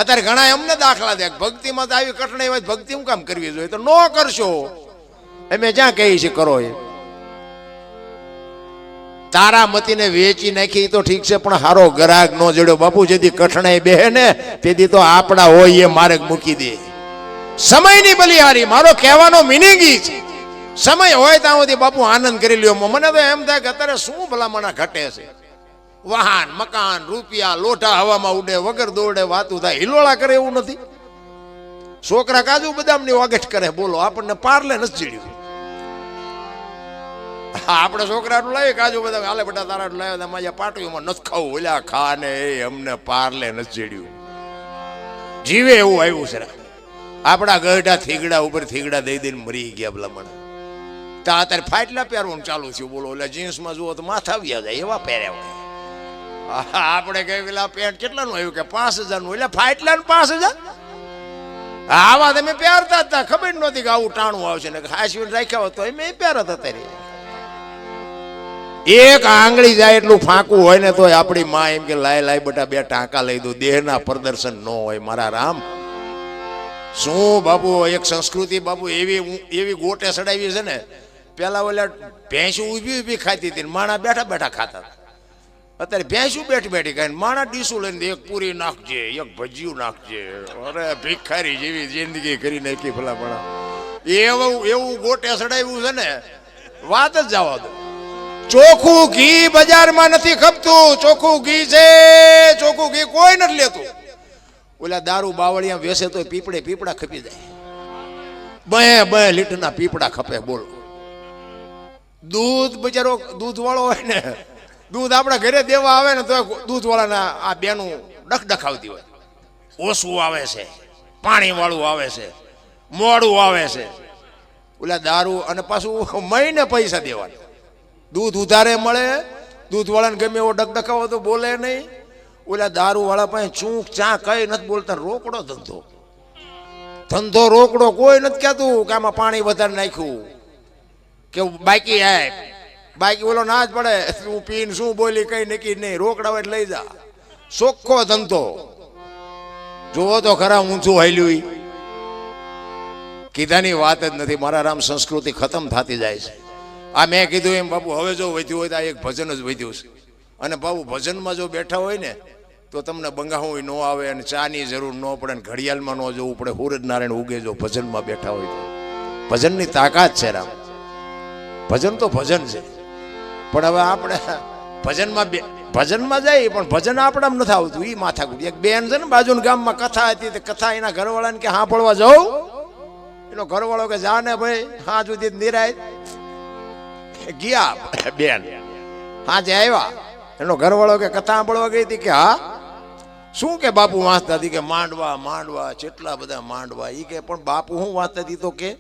અત્યારે ઘણા અમને દાખલા દે, ભક્તિમાં તો આવી કઠણાઈ હોય, ભક્તિ હું કામ કરવી જોઈએ? તો ન કરશો, અમે જ્યાં કહીએ છીએ કરો. એ તારામતીને વેચી નાખી તો ઠીક છે, પણ હારો ગ્રાહક નો જડ્યો બાપુ. જેથી કઠણાઈ બેહે ને તેથી તો આપણા હોય એ માર્ગ મૂકી દે. સમયની બલિહારી, મારો કહેવાનો મિનિંગ ઈ છે. સમય હોય ત્યાં સુધી બાપુ આનંદ કરી લ્યો. મને તો એમ થાય કે અત્યારે શું ભલામણા ઘટે છે. વાહન, મકાન, રૂપિયા, લોઢા હવામાં ઉડે, વગર દોડે વાતું થાય. હિલોળા કરે એવું નથી. છોકરા કાજુ બદામની વાગેટ કરે. બોલો, આપણને પાર્લે નથી ચીડ્યું. આપણે છોકરાનું લાવીએ કાજુ બદામ, હાલે બેટા તારા લાવ્યા મારા પાટવીમાં નથી ખાવું. ઓલા ખા ને એ અમને પાર્લે નથી ચીડ્યું. જીવે એવું આવ્યું છે. આપણા ગઢા થીગડા ઉપર થીગડા દઈ દઈને મરી ગયા ભલામણ. તો અત્યારે ફાટલા પહેરવાનું ચાલુ થયું. બોલો, એટલે જીન્સમાં જુઓ તો માથા આવી જાય એવા પહેર્યા હોય. આપણે કઈ પેલા પેન્ટ કેટલાનું આવ્યું કે 5000 નું, એટલે ફાટલા ને 5000. આવા તમે પહેરતા હતા, ખબર નહોતી કે આવું ટાણું આવશે ને. હાસવીને રાખ્યા હોત તો એમ પહેરતા હતા. એક આંગળી જાય એટલું ફાંકું હોય ને તો આપણી માં એમ કે લાય લાય બેટા બે ટાંકા લઈ દો. દેહના પ્રદર્શન ન હોય મારા રામ. શું બાપુ એક સંસ્કૃતિ બાપુ એવી ગોટે સડાવી છે ને. પેલા ઓલા ભેંસું ઊભી ઊભી ખાતી હતી, માણા બેઠા બેઠા ખાતા. અત્યારે ભેંસું બેઠી બેઠી ખાય, માણા ડીશું લઈને એક પૂરી નાખજે, એક ભજીયું નાખજે. અરે ભિખારી જેવી જિંદગી કરી નાખી ભલા. એવું ગોટે સડાવ્યું છે ને, વાત જ જવા દો. ચોખ્ખું ઘી બજારમાં નથી ખપતું. ચોખ્ખું ઘી છે, ચોખ્ખું ઘી કોઈ નથી લેતું. ઓલા દારૂ બાવળિયા વેસે તો પીપળા ખપી જાય. 2 લીટરના પીપળા ખપે. બોલો, દૂધ બજારો દૂધ વાળો હોય ને, દૂધ આપણા ઘરે દેવા આવે ને તો દૂધ વાળાના આ બેનું ડખડખાવતી હોય. ઓછું આવે છે, પાણી વાળું આવે છે, મોડું આવે છે. ઓલા દારૂ અને પાછું મહિને પૈસા દેવાના. દૂધ ઉધારે મળે, દૂધ વાળાને ગમે એવો ડખડખાવો તો બોલે નહીં. ઓલા દારૂ વાળા પાસે ચૂંક ચા કઈ નથી બોલતા. રોકડો ધંધો રોકડો. કોઈ નથી કહેતું કે આમાં પાણી વધારે નાખ્યું કે બાકી આય બાકી. ઓલો ના જ પડે, તું પીને શું બોલી કઈ નક્કી નહીં. રોકડા હોય લઈ જા. ચોખ્ખો ધંધો. જોવો તો ખરા ઊંચું હાલ્યું. કીધાની વાત જ નથી મારા રામ. સંસ્કૃતિ ખતમ થતી જાય છે. આ મેં કીધું એમ બાપુ, હવે જો વધ્યું હોય તો આ એક ભજન જ વધ્યું છે. અને બાપુ ભજનમાં જો બેઠા હોય ને તો તમને બંગાવું ન આવે, અને ચાની જરૂર ન પડે, ને ઘડિયાળમાં ન જવું પડે. સૂરજનારાયણ ઉગે જો ભજનમાં બેઠા હોય તો. ભજનની તાકાત છે રામ. ભજન તો ભજન છે, પણ હવે આપણે ભજનમાં જાય પણ ભજન આપણા નથી આવતું. એ માથાકૂટ. એક બેન છે ને બાજુના ગામમાં કથા હતી, તે કથા એના ઘરવાળાને કે હા પડવા જાઉં. એનો ઘરવાળો કે જા ને ભાઈ, હા સુધી નિરાય ગયા. બેન હાજે આવ્યા. એનો ઘરવાળો કે કથા સાંભળવા ગઈ હતી કે હા. શું કે બાપુ વાંચતા હતી કે માંડવા કેટલા બધા માંડવા. એ કે પણ બાપુ હું વાંચતા હતી તો કે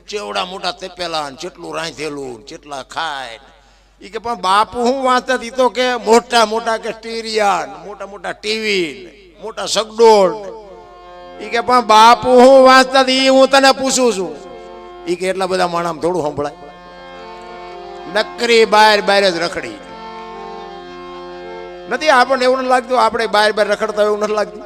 ચેવડા મોટા તેપેલા ને ચેટલું રાંધેલું ચેટલા ખાય. એ કે પણ બાપુ હું વાંચતા હતી તો કે મોટા કે સ્ટીરિયા, મોટા ટીવી, મોટા સગડોળ. એ કે પણ બાપુ હું વાંચતા હતી હું તને પૂછું છું. એ કે એટલા બધા માણસ થોડું સંભળાય. નકરી બહાર જ રખડી નથી. આપણને એવું નથી લાગતું આપણે બહાર રખડતા એવું નથી લાગતું.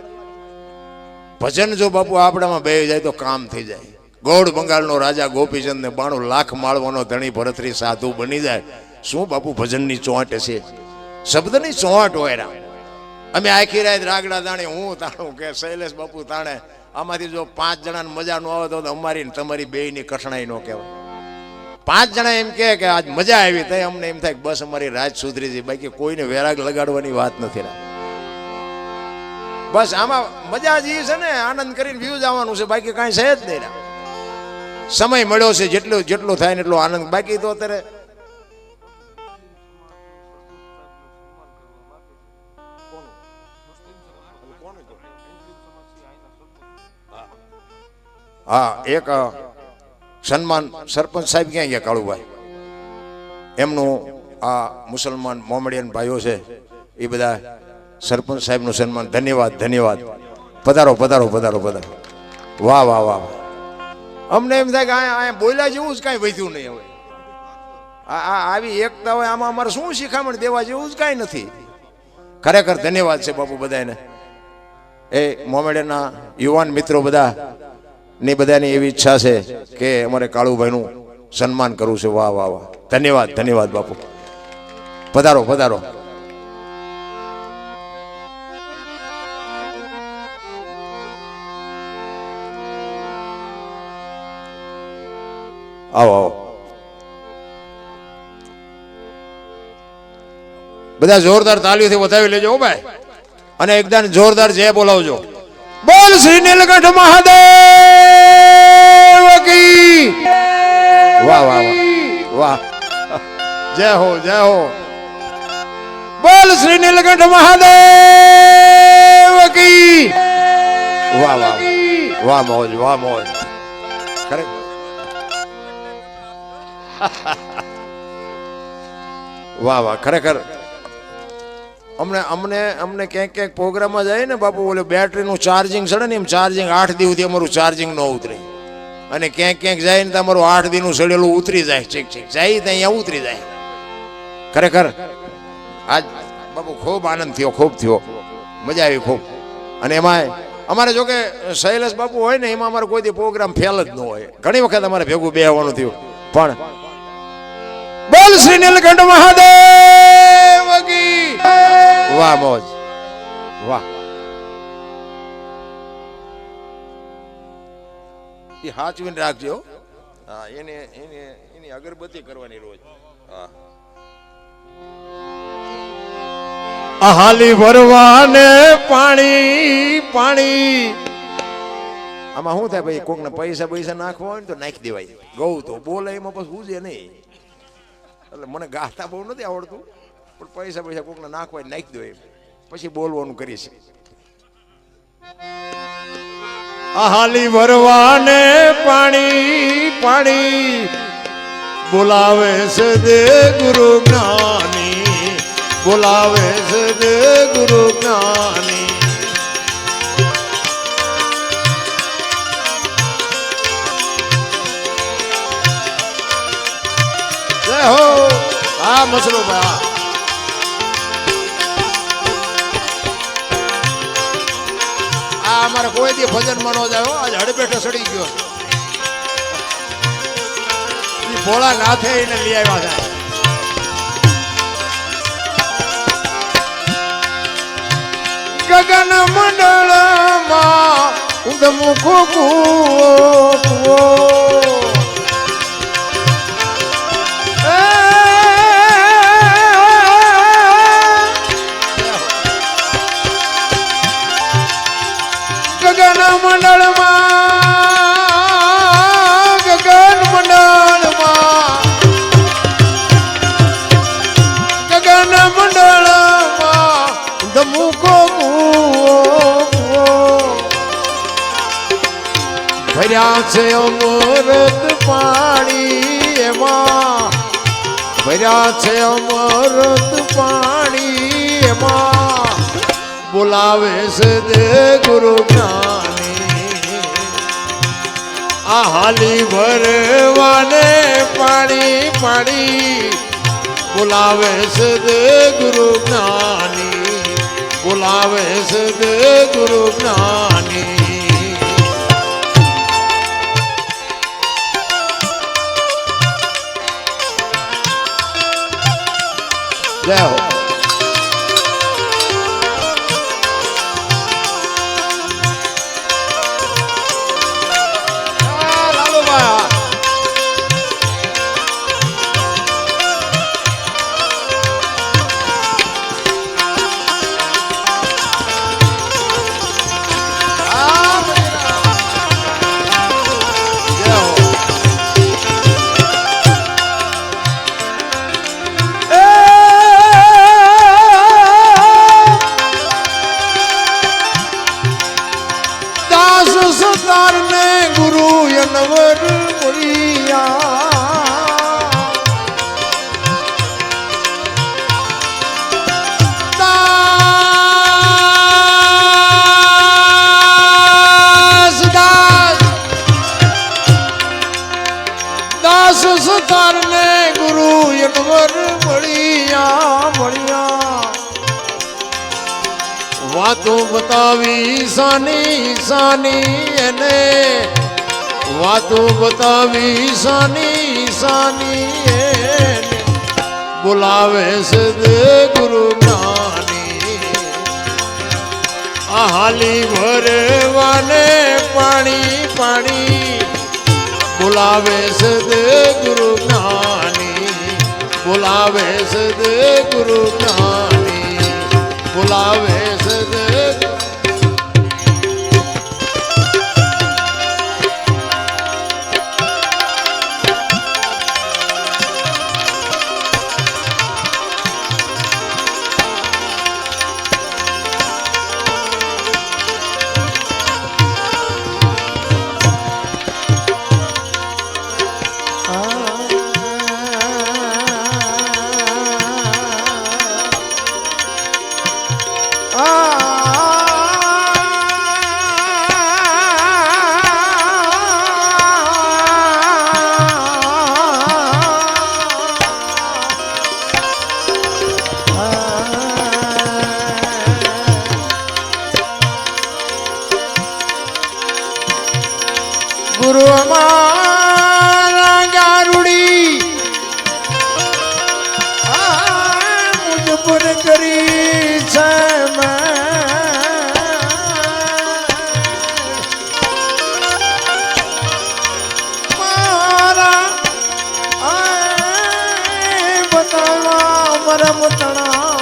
ભજન જો બાપુ આપણામાં બે જાય તો કામ થઈ જાય. ગોળ બંગાળનો રાજા ગોપીચંદ ને 92 લાખ માળવાનો ધણી ભરતરી સાધુ બની જાય. શું બાપુ ભજનની ચોંટ છે, શબ્દની ચોંટ હોય રામ. અમે આખી રાત રાગડા તાણે હું તાણું કે શૈલેષ બાપુ તાણે. આમાંથી જો 5 જણાને મજા ન આવે તો અમારી ને તમારી બેયની કઠણાઈ ન કહેવાય. 5 જણા એમ કે આજ મજા આવી તો અમને એમ થાય કે બસ અમારી રાત સુધરી છે. બાકી કોઈને વેરાગ લગાડવાની વાત નથી રામ. બસ આમાં મજા જ છે ને, આનંદ કરીને વ્યૂ જવાનું છે. બાકી કાંઈ છે જ નહીં રામ. સમય મળ્યો છે જેટલો થાય ને એટલો આનંદ. બાકી તો અત્યારે હા એક સન્માન સરપંચ સાહેબ ક્યાં ગયા કાળુભાઈ, એમનું આ મુસલમાન મોમેડિયન ભાઈઓ છે એ બધા સરપંચ સાહેબનું સન્માન. ધન્યવાદ. પધારો. વાહ. અમને એમ થાય કે અહીંયા બોલ્યા જેવું જ કાંઈ વધ્યું નહીં હવે. આવી એકતા હોય આમાં અમારે શું શિખામણ દેવા જેવું જ કાંઈ નથી. ખરેખર ધન્યવાદ છે બાપુ બધાને. એ મોમેડના યુવાન મિત્રો બધા ની બધાની એવી ઈચ્છા છે કે અમારે કાળુભાઈનું સન્માન કરવું છે. વાહ વાહ વાહ, ધન્યવાદ ધન્યવાદ બાપુ. પધારો પધારો. આવો આવો બધા જોરદાર તાળીઓથી વધાવી લેજો ભાઈ. અને એકદમ જોરદાર જય બોલાવજો. બોલ શ્રી નીલકંઠ મહાદેવ કી. વાહ વાહ વાહ વાહ, જય હો જય હો. બોલ શ્રી નીલકંઠ મહાદેવ કી. વાહ વાહ વાહ, મોજ વાહ મોજ. ખરેખર વાહ વાહ, ખરેખર અમને અમને અમને ક્યાંક ક્યાંક પ્રોગ્રામમાં જાય ને બાપુ, ઓલે બેટરીનું ચાર્જિંગ ચડે ને એમ ચાર્જિંગ 8 દિવસથી અમારું ચાર્જિંગ ન ઉતરે. અને ક્યાંક ક્યાંક જાય ને તમારું 8 દીનું સડેલું ઉતરી જાય. ઠીક ઠીક જાય તો અહીંયા ઉતરી જાય. ખરેખર આજ બાપુ ખૂબ આનંદ થયો, ખૂબ થયો, મજા આવી ખૂબ. અને એમાં અમારે જો કે શૈલેષ બાપુ હોય ને એમાં અમારે કોઈ પ્રોગ્રામ ફેલ જ ન હોય. ઘણી વખત અમારે ભેગું બે આવવાનું થયું. પણ બોલ શ્રી નીલકંઠ મહાદેવ કી. વાહ મોજ વાહ. એ હાચવીને રાખજો. હા, એની અગરબત્તી કરવાની રોજ. હા, હાલી ભરવાને પાણી પાણી. આમાં શું થાય ભાઈ, કોકને પૈસા નાખવા હોય ને તો નાખી દેવાય. ગૌ તો બોલે એમાં પછી ઉજે નહીં. એટલે મને ગાતા બહુ નથી આવડતું, પણ પૈસા કોકને નાખવા નાખી દો એમ પછી બોલવાનું કરીશ. હાલી ભરવાને પાણી પાણી બોલાવે છે દે ગુરુ જ્ઞાની. બોલાવે છે દે ગુરુ જ્ઞાની. જય હો. હા મસલો ભાઈ. અમારે કોઈ દી ભજનમાં ન જાય. આજ હડબેઠો સડી ગયો. ભોળા નાથે એને લઈ આવ્યા છે. ગગન મંડળમાં ઉદમુખો કુવો. ગગન મંડળમાં ગગન મંડળમાં ગગન મંડળમાં ધમુકો ભર્યા છે અમૃત પાણી. એમાં ભર્યા છે અમૃત પાણી. એમાં બોલાવે છે દે ગુરુ જ્ઞાની. આ હાલી ભરવાને પાણી પાણી બોલાવે છે દે ગુરુ જ્ઞાની. બોલાવે છે દે ગુરુ જ્ઞાની. જય હો. વાતો બતાવી સાની સાની એને વાતો બતાવી સાની સાની એને બોલાવે સદે ગુરુ જ્ઞાની આ હાલી ભરવાને પાણી પાણી બોલાવે સદે ગુરુ જ્ઞાની બોલાવે સદે ગુરુ જ્ઞાની બોલાવે સદે ગુરુ અમારા ગારુડી મુજ પર કરી છે મારા બતાવા મરમ તણા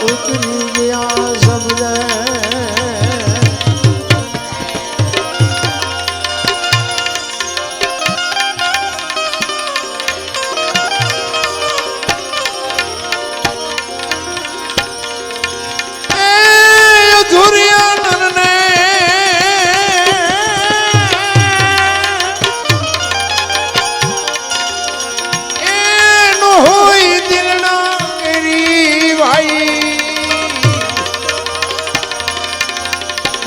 ઉતરી ગયા સમજે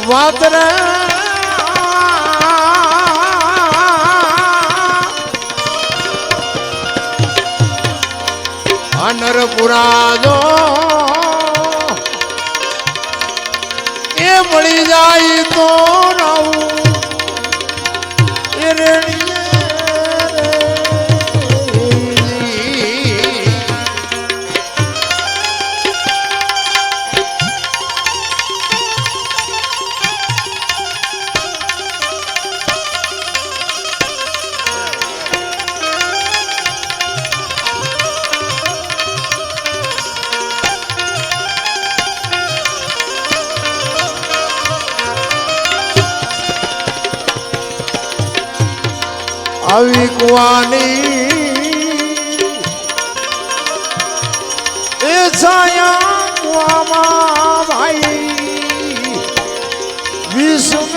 વાતરે અનરપુરા જો એ મળી જાય તો રાવું એ રેણીએ આવી કુવાની એ છાયા કુવામાં ભાઈ વિશ્વ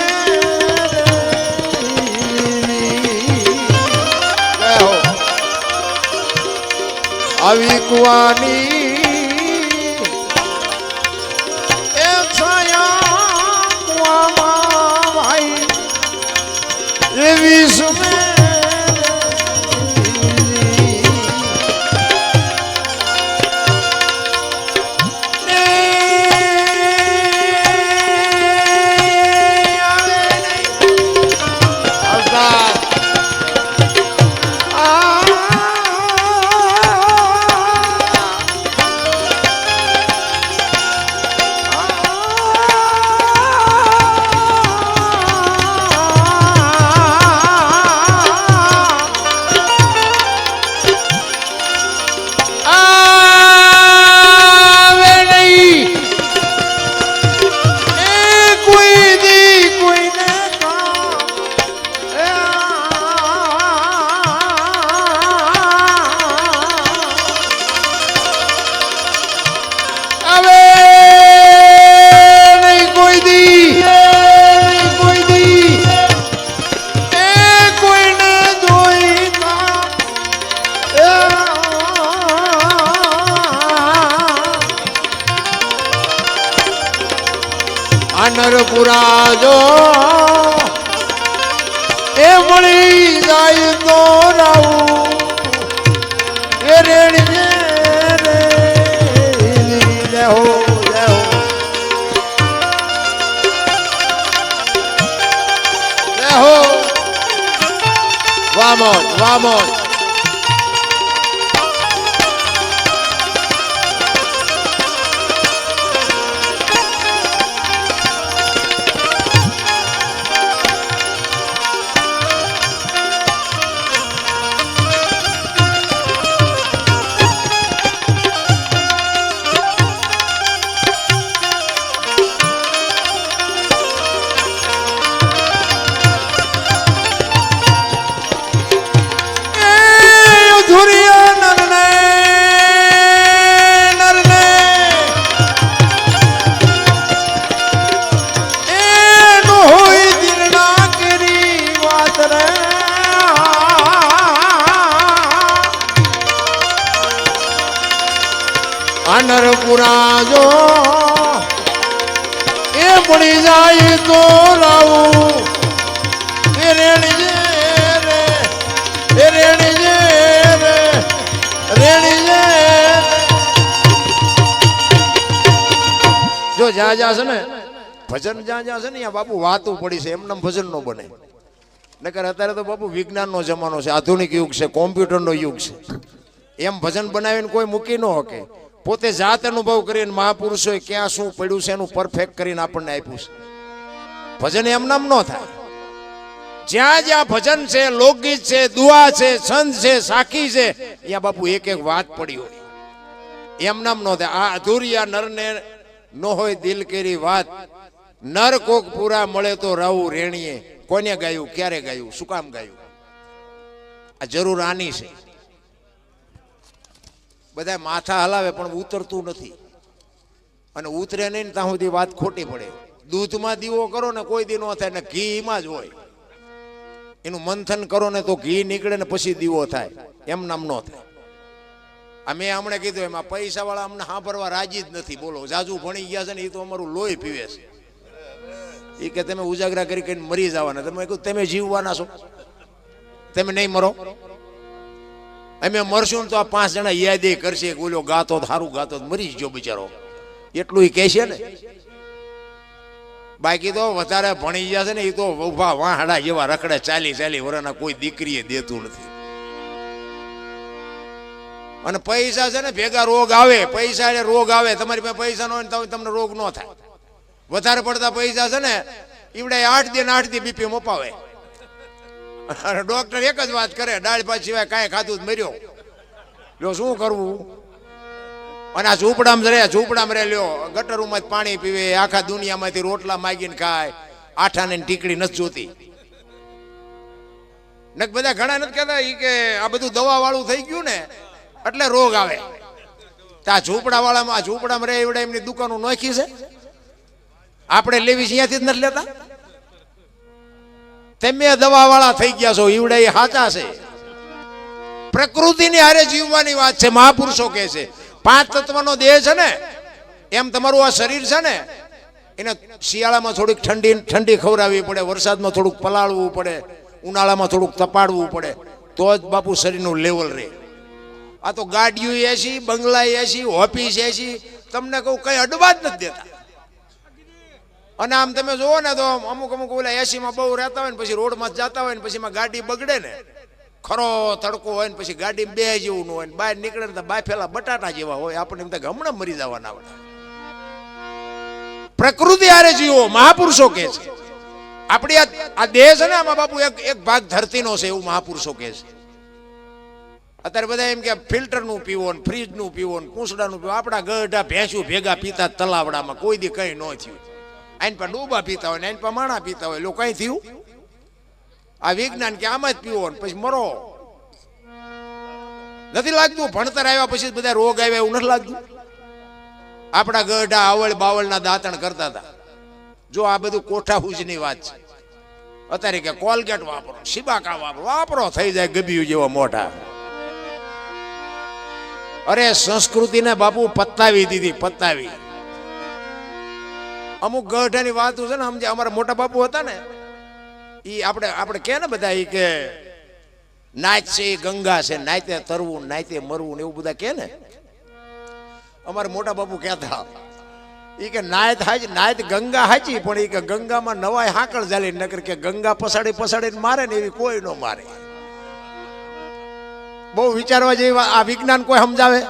આવી કુવાની એ છાયા કુવામાં ભાઈ એ વિશ્વ નરપુરા જો એ મળી જાય તો રાવું એ રેણીએ રે વામોજ વામોજ. નરપુરા જો એ પડી જાય તો રાવું એ રેણી રે એ રેણી રે રેણી જો જ્યાં જ્યાં છે ને ભજન જ્યાં જ્યાં છે ને ત્યાં બાપુ વાતું પડી છે એમને ભજન નો બને. નકર અત્યારે તો બાપુ વિજ્ઞાનનો જમાનો છે, આધુનિક યુગ છે, કોમ્પ્યુટરનો યુગ છે. એમ ભજન બનાવીને કોઈ મૂકી ન શકે. પોતે જાત અનુભવ કરીને મહાપુરુષોએ ક્યાં શું પડ્યું છે એનું પરફેક્ટ કરીને આપણને આપ્યું છે. ભજન એમ નામ ન થાય. જ્યાં જ્યાં ભજન છે, લોકગીત છે, દુઆ છે, છંદ છે, સાખી છે, ત્યાં બાપુ એક એક વાત પડી હોય. એમ નામ ન થાય. આ અધૂરિયા નરને ન હોય દિલ કેરી વાત, નર કોક પૂરા મળે તો રાવું રેણીએ. કોને ગાયું, ક્યારે ગાયું, શું કામ ગાયું? આ જરૂર આની છે. બધા માથા હલાવે પણ ઉતરતું નથી, અને ઉતરે નહીં ને ત્યાં સુધી વાત ખોટી પડે. દૂધમાં દીવો કરો ને કોઈ દી ન થાય, ને ઘીમાં જ હોય. એનું મંથન કરો ને તો ઘી નીકળે ને પછી દીવો થાય. એમ નામ ન થાય. આ મેં હમણાં કીધું એમાં પૈસા વાળા અમને સાંભળવા રાજી જ નથી. બોલો, જાજુ ભણી ગયા છે ને એ તો અમારું લોહી પીવે છે. એ કે તમે ઉજાગરા કરી કરીને મરી જવાના. તમે કહ્યું તમે જીવવાના છો, તમે નહીં મરો. અમે મરશું ને તો આ 5 જણા યાદ કરશે કે ઓલો ગાતો સારું ગાતો મરી ગયો બિચારો, એટલું એ કહેશે ને. બાકી તો વધારે ભણી ગયા છે ને એ તો ઉભા વાહડા જેવા રખડે 40 વર્ષના, કોઈ દીકરીએ દેતું નથી. અને પૈસા છે ને ભેગા રોગ આવે. પૈસા એટલે રોગ આવે. તમારી પાસે પૈસા ન હોય ને તો તમને રોગ ન થાય. વધારે પડતા પૈસા છે ને ઈવડે 8 દી બીપી મપાવે. અને ડોક્ટર એક જ વાત કરે, દાળ ભાત સિવાય કાંઈ ખાધું જ મર્યો. લ્યો શું કરવું? અને આ ઝૂંપડામાં રહે લ્યો, ગટરોમાં પાણી પીવે, આખા દુનિયામાંથી રોટલા માગીને ખાય, આઠાને ટીકડી નથી જોતી. ને બધા ઘણા નથી કહેતા કે આ બધું દવા વાળું થઈ ગયું ને એટલે રોગ આવે. આ ઝૂંપડામાં રહે એવડે એમની દુકાનો નોખી છે. આપણે લેવી છે અહીંયાથી જ નથી લેતા. તમે દવા વાળા થઈ ગયા છો, ઈવડે એ સાચા છે. પ્રકૃતિની હારે જીવવાની વાત છે. મહાપુરુષો કહે છે 5 તત્વનો દેહ છે ને, એમ તમારું આ શરીર છે ને, એને શિયાળામાં થોડીક ઠંડી ખવડાવવી પડે, વરસાદમાં થોડુંક પલાળવું પડે, ઉનાળામાં થોડુંક તપાડવું પડે, તો જ બાપુ શરીરનું લેવલ રહે. આ તો ગાડીઓ એસી, બંગલા એસી, ઓફિસ એસી, તમને કહું કઈ અડવા જ નથી દેતા. અને આમ તમે જોવો ને તો અમુક ઓલા એસીમાં બહુ રહેતા હોય ને પછી રોડમાં જતા હોય ને પછી ગાડી બગડે ને, ખરો તડકો હોય ને પછી ગાડીમાં બે જેવું ન હોય ને બહાર નીકળે ને તો બાફેલા બટાટા જેવા હોય. આપણે એમ હમણાં મરી જવાના આવડે. પ્રકૃતિ હારે જીવો, મહાપુરુષો કહે છે. આપણી આ દેહ છે ને આમાં બાપુ એક ભાગ ધરતીનો છે, એવું મહાપુરુષો કહે છે. અત્યારે બધા એમ કે ફિલ્ટરનું પીવો ને ફ્રીજનું પીવો ને કૂંસડાનું પીવો. આપણા ગઢા ભેંસું ભેગા પીતા તલાવડામાં, કોઈ દી કઈ ન થયું. આઈન પર ડૂબા પીતા હોય ને આઈન પર માણા પીતા હોય, લોકો કઈ થયું? આ વિજ્ઞાન કે આમ જ પીવો ને પછી મરો. નથી લાગતું ભણતર આવ્યા પછી બધા રોગ આવ્યા એવું નથી લાગતું? આપણા ગઢા આવળ બાવળના દાંતણ કરતા હતા. જો આ બધું કોઠાહૂજની વાત છે. અત્યારે કે કોલગેટ વાપરો, શિબાકા વાપરો થઈ જાય ગબિયું જેવા મોટા. અરે સંસ્કૃતિને બાપુ પતાવી દીધી, પતાવી. અમુક ગઢાની વાતો છે ને, સમજે અમારા મોટા બાપુ હતા ને, એ આપણે કે ને બધા એ કે નાચ છે એ ગંગા છે, નાયતે તરવું નાયતે મરવું ને એવું બધા કે ને. અમારા મોટા બાપુ કહેતા એ કે નાયત ગંગા હાચી, પણ એ કે ગંગામાં નવાય હાકળ જાલી, નકર કે ગંગા પસાડીને મારે ને એવી કોઈ ન મારે. બહુ વિચારવા જેવી આ વિજ્ઞાન કોઈ સમજાવે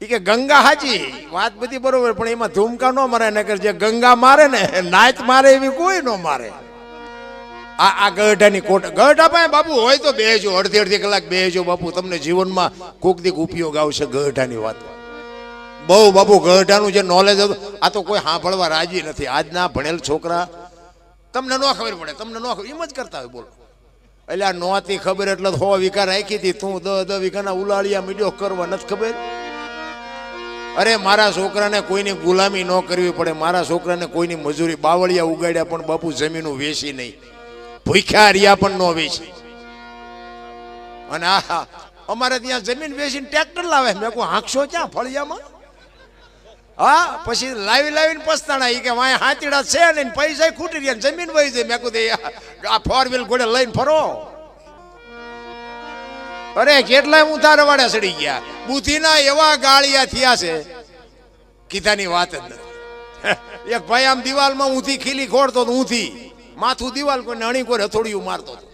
ઈ કે ગંગા હાચી વાત બધી બરોબર પણ એમાં ધૂમકા ન મારે ને કે જે ગંગા મારે ને નાચ મારે એવી કોઈ ન મારે આ ગઢાની કોટ ગઢા પાસે બાપુ હોય તો બેજો અડધી કલાક બેજો બાપુ તમને જીવનમાં કોક દીક ઉપયોગ આવશે ગઢાની વાત બહુ બાપુ ગઢાનું જે નોલેજ હતું આ તો કોઈ સાંભળવા રાજી નથી આજના ભણેલ છોકરા તમને ન ખબર પડે તમને ન ખબર એમ જ કરતા હોય બોલો એટલે આ નહોતી ખબર એટલે 100 વીઘા રાખી હતી તું 10 વીઘાના ઉલાળિયા મીડિયો કરવા નથી ખબર અરે મારા છોકરાને કોઈની ગુલામી ન કરવી પડે મારા છોકરાને કોઈની મજૂરી બાવળિયા ઉગાડ્યા પણ બાપુ જમીનું વેચી નહીં ભૂખ્યા રહ્યા પણ ન વેચી અને આ અમારે ત્યાં જમીન વેચીને ટ્રેક્ટર લાવે મેં કહું હાંકશો ક્યાં ફળિયામાં હા પછી લાવીને પસ્તાણા કે વાય હાથીડા છે ને પૈસા ખૂટી રહ્યા જમીન વહી જાય મેં કહું આ 4 વ્હીલ ઘોડે લઈને ફરો અરે કેટલાય ઊંધા રવાડે સડી ગયા બુદ્ધિના એવા ગાળિયા થયા છે કીધાની વાત જ નથી એક ભાઈ આમ દિવાલમાં ઊંધી ખીલી ખોડતો ઊંધી માથું દિવાલ કોઈને અણી કોઈ હથોડિયું મારતો હતો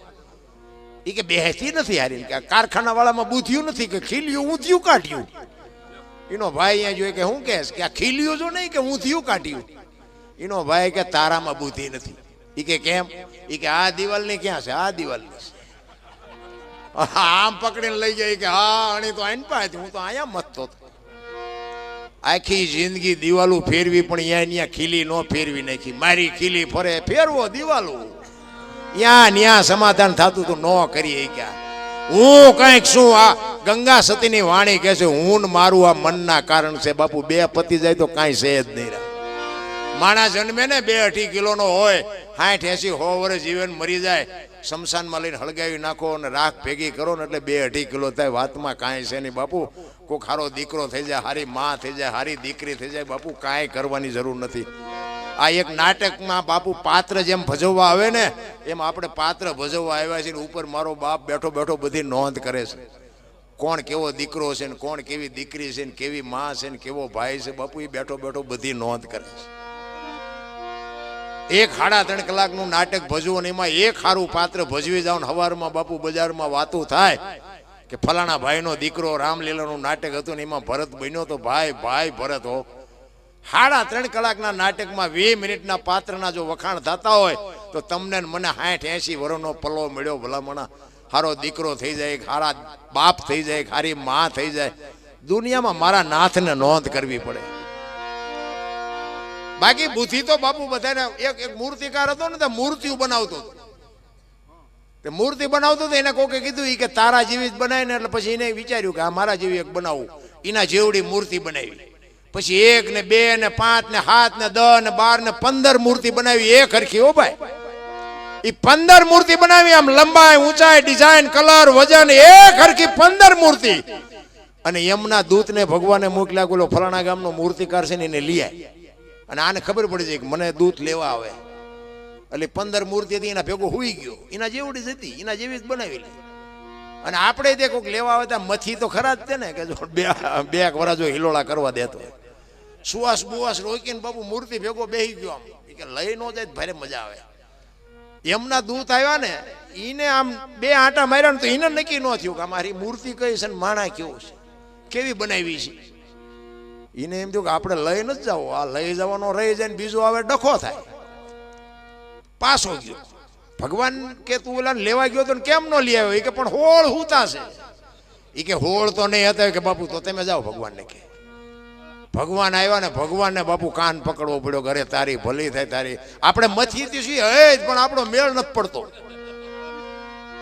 એ કે બેહતી નથી હારી કે કારખાના વાળામાં બુદ્ધિયું નથી કે ખીલ્યું ઊંધિયું કાઢ્યું એનો ભાઈ અહીંયા જોઈ કે શું કહે કે આ ખીલ્યું જો નહીં કે ઊંધિયું કાઢ્યું એનો ભાઈ કે તારામાં બુદ્ધિ નથી એ કે કેમ એ કે આ દિવાલની ક્યાં છે આ દિવાલની આમ પકડીને લઈ જાય કે હા અણી તો આઈને પાસે હું તો અહીંયા મતતો આખી જિંદગી દિવાલું ફેરવી પણ અહીંયા ખીલી ન ફેરવી નાખી મારી ખીલી ફરે ફેરવો દિવાલું ન્યા સમાધાન થતું તો ન કરીએ ક્યાં હું કઈક શું આ ગંગા સતીની વાણી કહે છે હું મારું આ મનના કારણ છે બાપુ બે પતિ જાય તો કાંઈ છે જ નહીં માણસ જન્મે ને 2-2.5 કિલોનો હોય 60-80 100 વર્ષ જીવન મરી જાય શમશાનમાં લઈને હળગાવી નાખો અને રાખ ભેગી કરો ને એટલે 2-2.5 કિલો થાય વાતમાં કાંઈ છે નહીં બાપુ કોઈક હારો દીકરો થઈ જાય હારી માં થઈ જાય હારી દીકરી થઈ જાય બાપુ કાંઈ કરવાની જરૂર નથી આ એક નાટકમાં બાપુ પાત્ર જેમ ભજવવા આવે ને એમ આપણે પાત્ર ભજવવા આવ્યા છીએ ઉપર મારો બાપ બેઠો બેઠો બધી નોંધ કરે છે કોણ કેવો દીકરો છે ને કોણ કેવી દીકરી છે ને કેવી માં છે ને કેવો ભાઈ છે બાપુ એ બેઠો બેઠો બધી નોંધ કરે છે 1-3.5 કલાકનું નાટક ભજવું એમાં એક સારું પાત્ર ભજવી જાવ હવારમાં બાપુ બજારમાં વાતું થાય કે ફલાણા ભાઈનો દીકરો રામલીલાનું નાટક હતું ને એમાં ભરત બન્યો તો ભાઈ ભરત હો 3.5 કલાકના નાટકમાં 20 મિનિટના પાત્રના જો વખાણ થતા હોય તો તમને મને 60-80 વર્ષનો પલ્લો મળ્યો ભલામણા હારો દીકરો થઈ જાય હારા બાપ થઈ જાય હારી માં થઈ જાય દુનિયામાં મારા નાથને નોંધ કરવી પડે બાકી બુદ્ધિ તો બાપુ બધાને એક મૂર્તિકાર હતો ને તો મૂર્તિઓ બનાવતો હતો મૂર્તિ બનાવતો હતો એને કોકે કીધું કે તારા જેવી જ બનાય ને એટલે પછી એને વિચાર્યું કે આ મારા જેવી એક બનાવું એના જેવડી મૂર્તિ બનાવી પછી 1 ને 2 ને 5 ને 7 ને 10 ને 12 ને 15 મૂર્તિ બનાવી એક હરખી હો ભાઈ એ 15 મૂર્તિ બનાવી આમ લંબાઈ ઊંચાઈ ડિઝાઇન કલર વજન એક હરખી 15 મૂર્તિ અને યમના દૂતને ભગવાને મોકલ્યા બોલો ફલાણા ગામનો મૂર્તિકાર છે ને એને લઈ આય અને આને ખબર પડી જાય કે મને દૂત લેવા આવે એટલે 15 મૂર્તિ હતી એના ભેગો હુઈ ગયો એના જેવડી જ હતી એના જેવી જ બનાવી લે અને આપણે તે કોઈક લેવા આવે ત્યાં મથી તો ખરા જ છે ને કે જો બે વરા જો હિલોળા કરવા દેતો સુવાસ બુવાસ રોકીને બાપુ મૂર્તિ ભેગો બેસી ગયો આમ કે લઈ ન જાય ભારે મજા આવે એમના દૂત આવ્યા ને એને આમ 2 આંટા માર્યા ને તો એને નક્કી ન થયું કે અમારી મૂર્તિ કઈ છે ને માણા કેવું છે કેવી બનાવી છે એને એમ થયું કે આપણે લઈ નથી જાવ આ લઈ જવાનો રહી જાય ને બીજો આવે ડખો થાય પાછો ગયો ભગવાન કે તું ઓલા લેવા ગયો તો કેમ ન લઈ આવ્યો એ કે પણ હોળ હુતા છે એ કે હોળ તો નહીં હતા કે બાપુ તો તમે જાઓ ભગવાનને કે ભગવાન આવ્યા ને ભગવાનને બાપુ કાન પકડવો પડ્યો ઘરે તારી ભલી થાય તારી આપણે મથીથી છીએ હે પણ આપણો મેળ નથી પડતો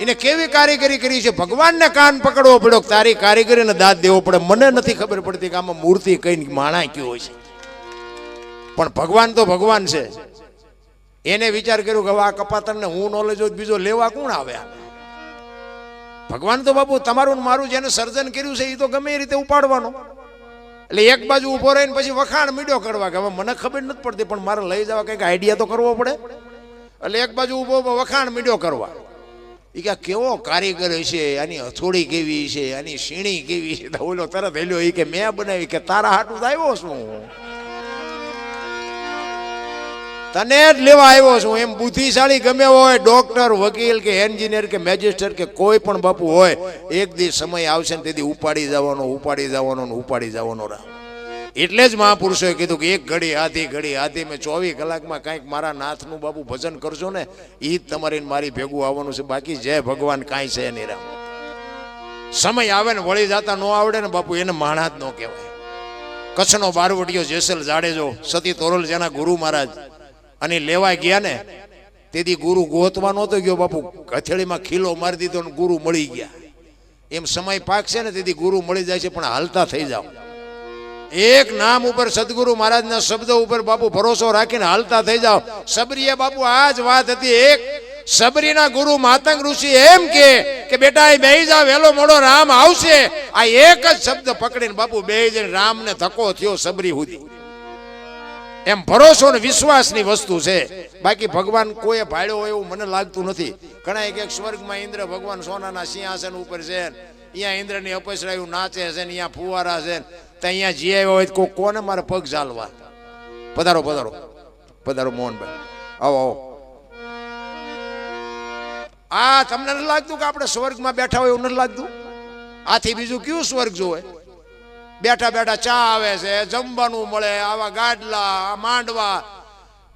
એને કેવી કારીગરી કરી છે ભગવાનને કાન પકડવો પડ્યો તારી કારીગરીને દાદ દેવો પડે મને નથી ખબર પડતી કે આમાં મૂર્તિ કઈ માણા કયો હોય છે પણ ભગવાન તો ભગવાન છે એને વિચાર કર્યો કે આ કપાતરને હું નોલેજ હોય બીજો લેવા કોણ આવે ભગવાન તો બાપુ તમારું મારું જેને સર્જન કર્યું છે એ તો ગમે એ રીતે ઉપાડવાનો એટલે એક બાજુ ઉભો રહીને પછી વખાણ મીડિયો કરવા કે હવે મને ખબર નથી પડતી પણ મારે લઈ જવા કંઈક આઈડિયા તો કરવો પડે એટલે એક બાજુ ઉભો વખાણ મીડિયો કરવા એ કે કેવો કારીગર છે આની હથોડી કેવી છે આની સીણી કેવી છે તો ઓલો તરત હેલ્યો એ કે મેં બનાવી કે તારા હાટું આવ્યો છું તને જ લેવા આવ્યો છું. એમ બુદ્ધિશાળી ગમે હોય, ડોક્ટર, વકીલ કે એન્જિનિયર કે મેજિસ્ટર કે કોઈ પણ બાપુ હોય, એક દી સમય આવશે ને તેથી ઉપાડી જવાનો રામ. એટલે જ મહાપુરુષોએ કીધું કે એક ઘડી હાથી મેં 24 કલાકમાં કંઈક મારા નાથનું બાપુ ભજન કરશો ને, એ જ તમારી મારી ભેગું આવવાનું છે. બાકી જય ભગવાન કાંઈ છે નહીં રામ. સમય આવે ને વળી જતા ન આવડે ને બાપુ, એને માણા જ ન કહેવાય. કચ્છનો બારવટીયો જેસલ જાડેજો સતી તોરલ જેના ગુરુ મહારાજ અને લેવા ગયા ને, તેથી ગુરુ ગોતવા નહોતો ગયો બાપુ, હથેળીમાં ખીલો મારી દીધો ને ગુરુ મળી ગયા. એમ સમય પાકશે ને તેથી ગુરુ મળી જાય છે, પણ હાલતા થઈ જાઓ. એક નામ ઉપર સદગુરુ મહારાજના શબ્દો ઉપર બાપુ ભરોસો રાખીને હાલતા થઈ જાઓ. સબરીએ બાપુ આ જ વાત હતી. એક સબરીના ગુરુ માતંગ ઋષિ એમ કે બેટા બેહી જા, વેલો મોડો રામ આવશે. આ એક જ શબ્દ પકડીને બાપુ બેહી જઈને રામને ધક્કો થયો સબરી સુધી. એમ ભરોસો ને વિશ્વાસની વસ્તુ છે. બાકી ભગવાન કોઈ ભાડ્યો હોય એવું મને લાગતું નથી. ઘણા એક સ્વર્ગમાં ઇન્દ્ર ભગવાન સોનાના સિંહાસન ઉપર છે, અહીંયા ઇન્દ્રની અપસરાયું નાચે છે ને અહીંયા ફુવારા છે, તો અહીંયા જી આવ્યો હોય તો કોને મારે પગ ચાલવા. પધારો મોહનભાઈ, આવો. આ તમને નથી લાગતું કે આપણે સ્વર્ગમાં બેઠા હોય એવું નથી લાગતું? આથી બીજું કયું સ્વર્ગ જોવે? બેઠા ચા આવે છે, જમવાનું મળે, આવા ગાડલા, માંડવા,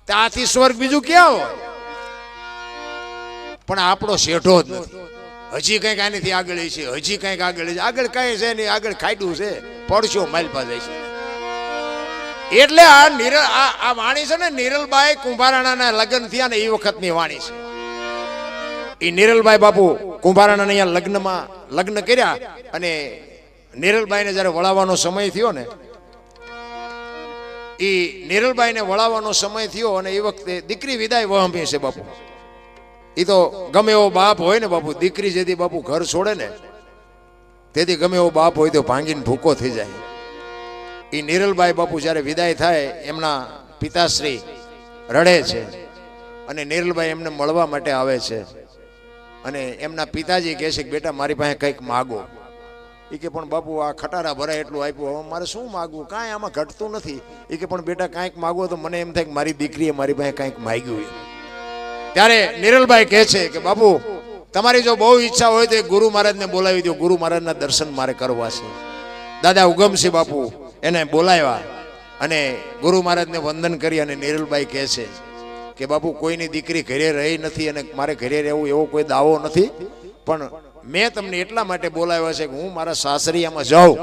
ત્યાંથી સ્વર્ગ બીજું ક્યાં હોય? પણ આપણો શેઠો જ નથી. હજી કંઈક આનીથી આગળ છે, હજી કંઈક આગળ છે. આગળ કઈ છે નહીં, આગળ ખાડ્યું છે, પડશો માલપા જાય છે. એટલે આ વાણી છે ને, નિરલબાઈ કુંભારાણાના લગ્ન થયા ને એ વખતની વાણી છે. એ નિરલબાઈ બાપુ કુંભારાણા અહીંયા લગ્ન કર્યા અને નિરલબાઈને જ્યારે વળાવવાનો સમય થયો ને, એ નિરલબાઈને વળાવવાનો સમય થયો અને એ વખતે દીકરી વિદાય વહામી છે બાપુ. એ તો ગમે એવો બાપ હોય ને બાપુ, દીકરી જેથી બાપુ ઘર છોડે ને તેથી ગમે એવો બાપ હોય તો ભાંગીને ભૂકો થઈ જાય. એ નિરલબાઈ બાપુ જ્યારે વિદાય થાય, એમના પિતાશ્રી રડે છે અને નિરલબાઈ એમને મળવા માટે આવે છે. અને એમના પિતાજી કહે છે કે બેટા મારી પાસે કંઈક માગો. એ કે પણ બાપુ આ ખટારા ભરાય એટલું આપ્યું, હવે મારે શું માગવું? કાંઈ આમાં ઘટતું નથી. એ કે પણ બેટા કાંઈક માગો તો મને એમ થાય કે મારી દીકરીએ મારી પાસે કાંઈક માગ્યું. ત્યારે નિરલબાઈ કહે છે કે બાપુ તમારી જો બહુ ઈચ્છા હોય તો ગુરુ મહારાજને બોલાવી દો, ગુરુ મહારાજના દર્શન મારે કરવા છે. દાદા ઉગમસિંહ બાપુ એને બોલાવ્યા અને ગુરુ મહારાજને વંદન કરી અને નિરલબાઈ કહે છે કે બાપુ કોઈની દીકરી ઘરે રહી નથી અને મારે ઘરે રહેવું એવો કોઈ દાવો નથી, પણ મેં તમને એટલા માટે બોલાવ્યા છે કે હું મારા સાસરિયામાં જાઉં,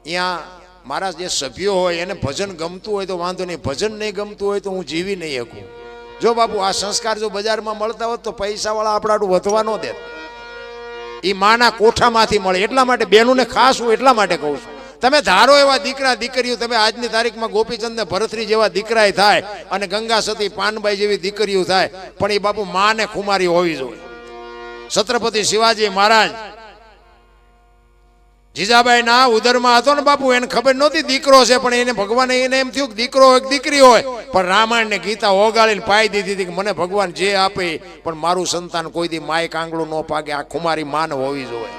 ત્યાં મારા જે સભ્યો હોય એને ભજન ગમતું હોય તો વાંધો નહીં, ભજન નહીં ગમતું હોય તો હું જીવી નહીં શકું. જો બાપુ આ સંસ્કાર જો બજારમાં મળતા હોત તો પૈસાવાળા આપણાટું વધવા ન દે. એ માના કોઠામાંથી મળે. એટલા માટે બહેનોને ખાસ હું એટલા માટે કહું છું, તમે ધારો એવા દીકરા દીકરીઓ, તમે આજની તારીખમાં ગોપીચંદ ને ભરતરી જેવા દીકરા થાય અને ગંગા સતી પાનબાઈ જેવી દીકરીઓ થાય, પણ એ બાપુ માને ખુમારી હોવી જોઈએ. છત્રપતિ શિવાજી મહારાજ જીજાબાઈ ના ઉદરમાં હતો ને બાપુ, એને ખબર નહોતી દીકરો છે, પણ એને ભગવાને એને એમ થયું કે દીકરો હોય દીકરી હોય, પણ રામાયણ ને ગીતા ઓગાળીને પાઈ દીધી હતી કે મને ભગવાન જે આપે પણ મારું સંતાન કોઈ દી માય કાંગળું ન પાકે, આ ખુમારી માન હોવી જોઈએ.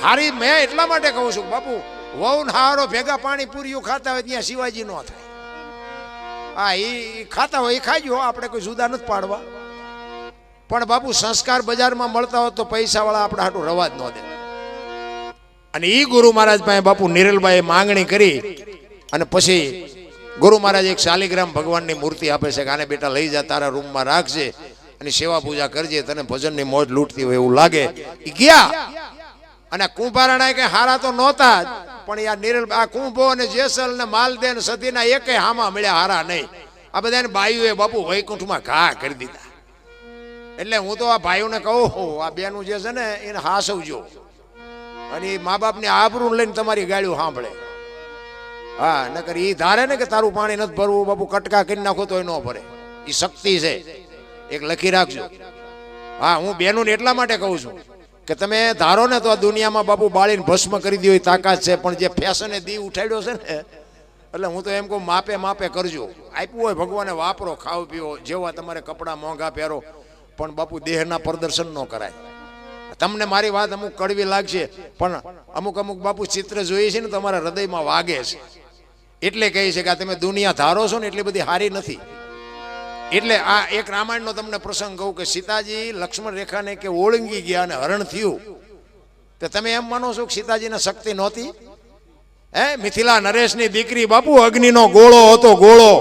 હારી મેં એટલા માટે કહું છું બાપુ, વહુ હારો ભેગા પાણી પૂરીઓ ખાતા હોય ત્યાં શિવાજી ન થાય. હા એ ખાતા હોય એ ખાજો, આપણે કોઈ જુદા નથી પાડવા, પણ બાપુ સંસ્કાર બજારમાં મળતા હોત તો પૈસા વાળા આપણે હાટું રવા જ ન દે. અને એ ગુરુ મહારાજ પાસે બાપુ નિરલબાઈએ માંગણી કરી અને પછી ગુરુ મહારાજ એક શાલિગ્રામ ભગવાનની મૂર્તિ આપે છે કે આને બેટા લઈ જા, તારા રૂમમાં રાખજે અને સેવા પૂજા કરજે, તને ભજનની મોજ લૂંટતી હોય એવું લાગે. એ ગયા અને કુંભારાણા કે હારા તો નહોતા જ, પણ યાર નિરલ આ કુંભો અને જેસલ ને માલદે ને સતીના એકેય હામા મળ્યા હારા નહીં. આ બધાને ભાઈઓએ બાપુ વૈકુંઠમાં ઘા કરી દીધા. એટલે હું તો આ ભાઈઓને કહું, આ બેનું જે છે ને એને હાસવજો અને મા બાપની આબરૂ લઈને તમારી ગાડીઓ સાંભળે. હા નકર એ ધારે ને કે તારું પાણી નથી ભરવું બાપુ, કટકા કરી નાખો તો ન ભરે. એ શક્તિ છે, એક લખી રાખજો. હા હું બેનું એટલા માટે કહું છું કે તમે ધારો ને તો આ દુનિયામાં બાપુ બાળીને ભસ્મ કરી દો એ તાકાત છે, પણ જે ફેશને દી ઉઠાડ્યો છે ને, એટલે હું તો એમ કહું માપે કરજો. આપ્યું હોય ભગવાને વાપરો, ખાવ પીવો, જેવા તમારે કપડાં મોંઘા પહેરો, પણ બાપુ દેહના પ્રદર્શન ન કરાય. તમને મારી વાત અમુક કડવી લાગશે, પણ અમુક બાપુ ચિત્ર જોઈએ છે ને તમારા હૃદયમાં વાગે છે. એટલે કહે છે કે આ તમે દુનિયા ધારો છો ને એટલી બધી હારી નથી. એટલે આ એક રામાયણનો તમને પ્રસંગ કહું કે સીતાજી લક્ષ્મણ રેખાને કે ઓળંગી ગયા અને હરણ થયું, તો તમે એમ માનો છો કે સીતાજીને શક્તિ નહોતી? મિથિલા નરેશની દીકરી બાપુ અગ્નિનો ગોળો હતો, ગોળો.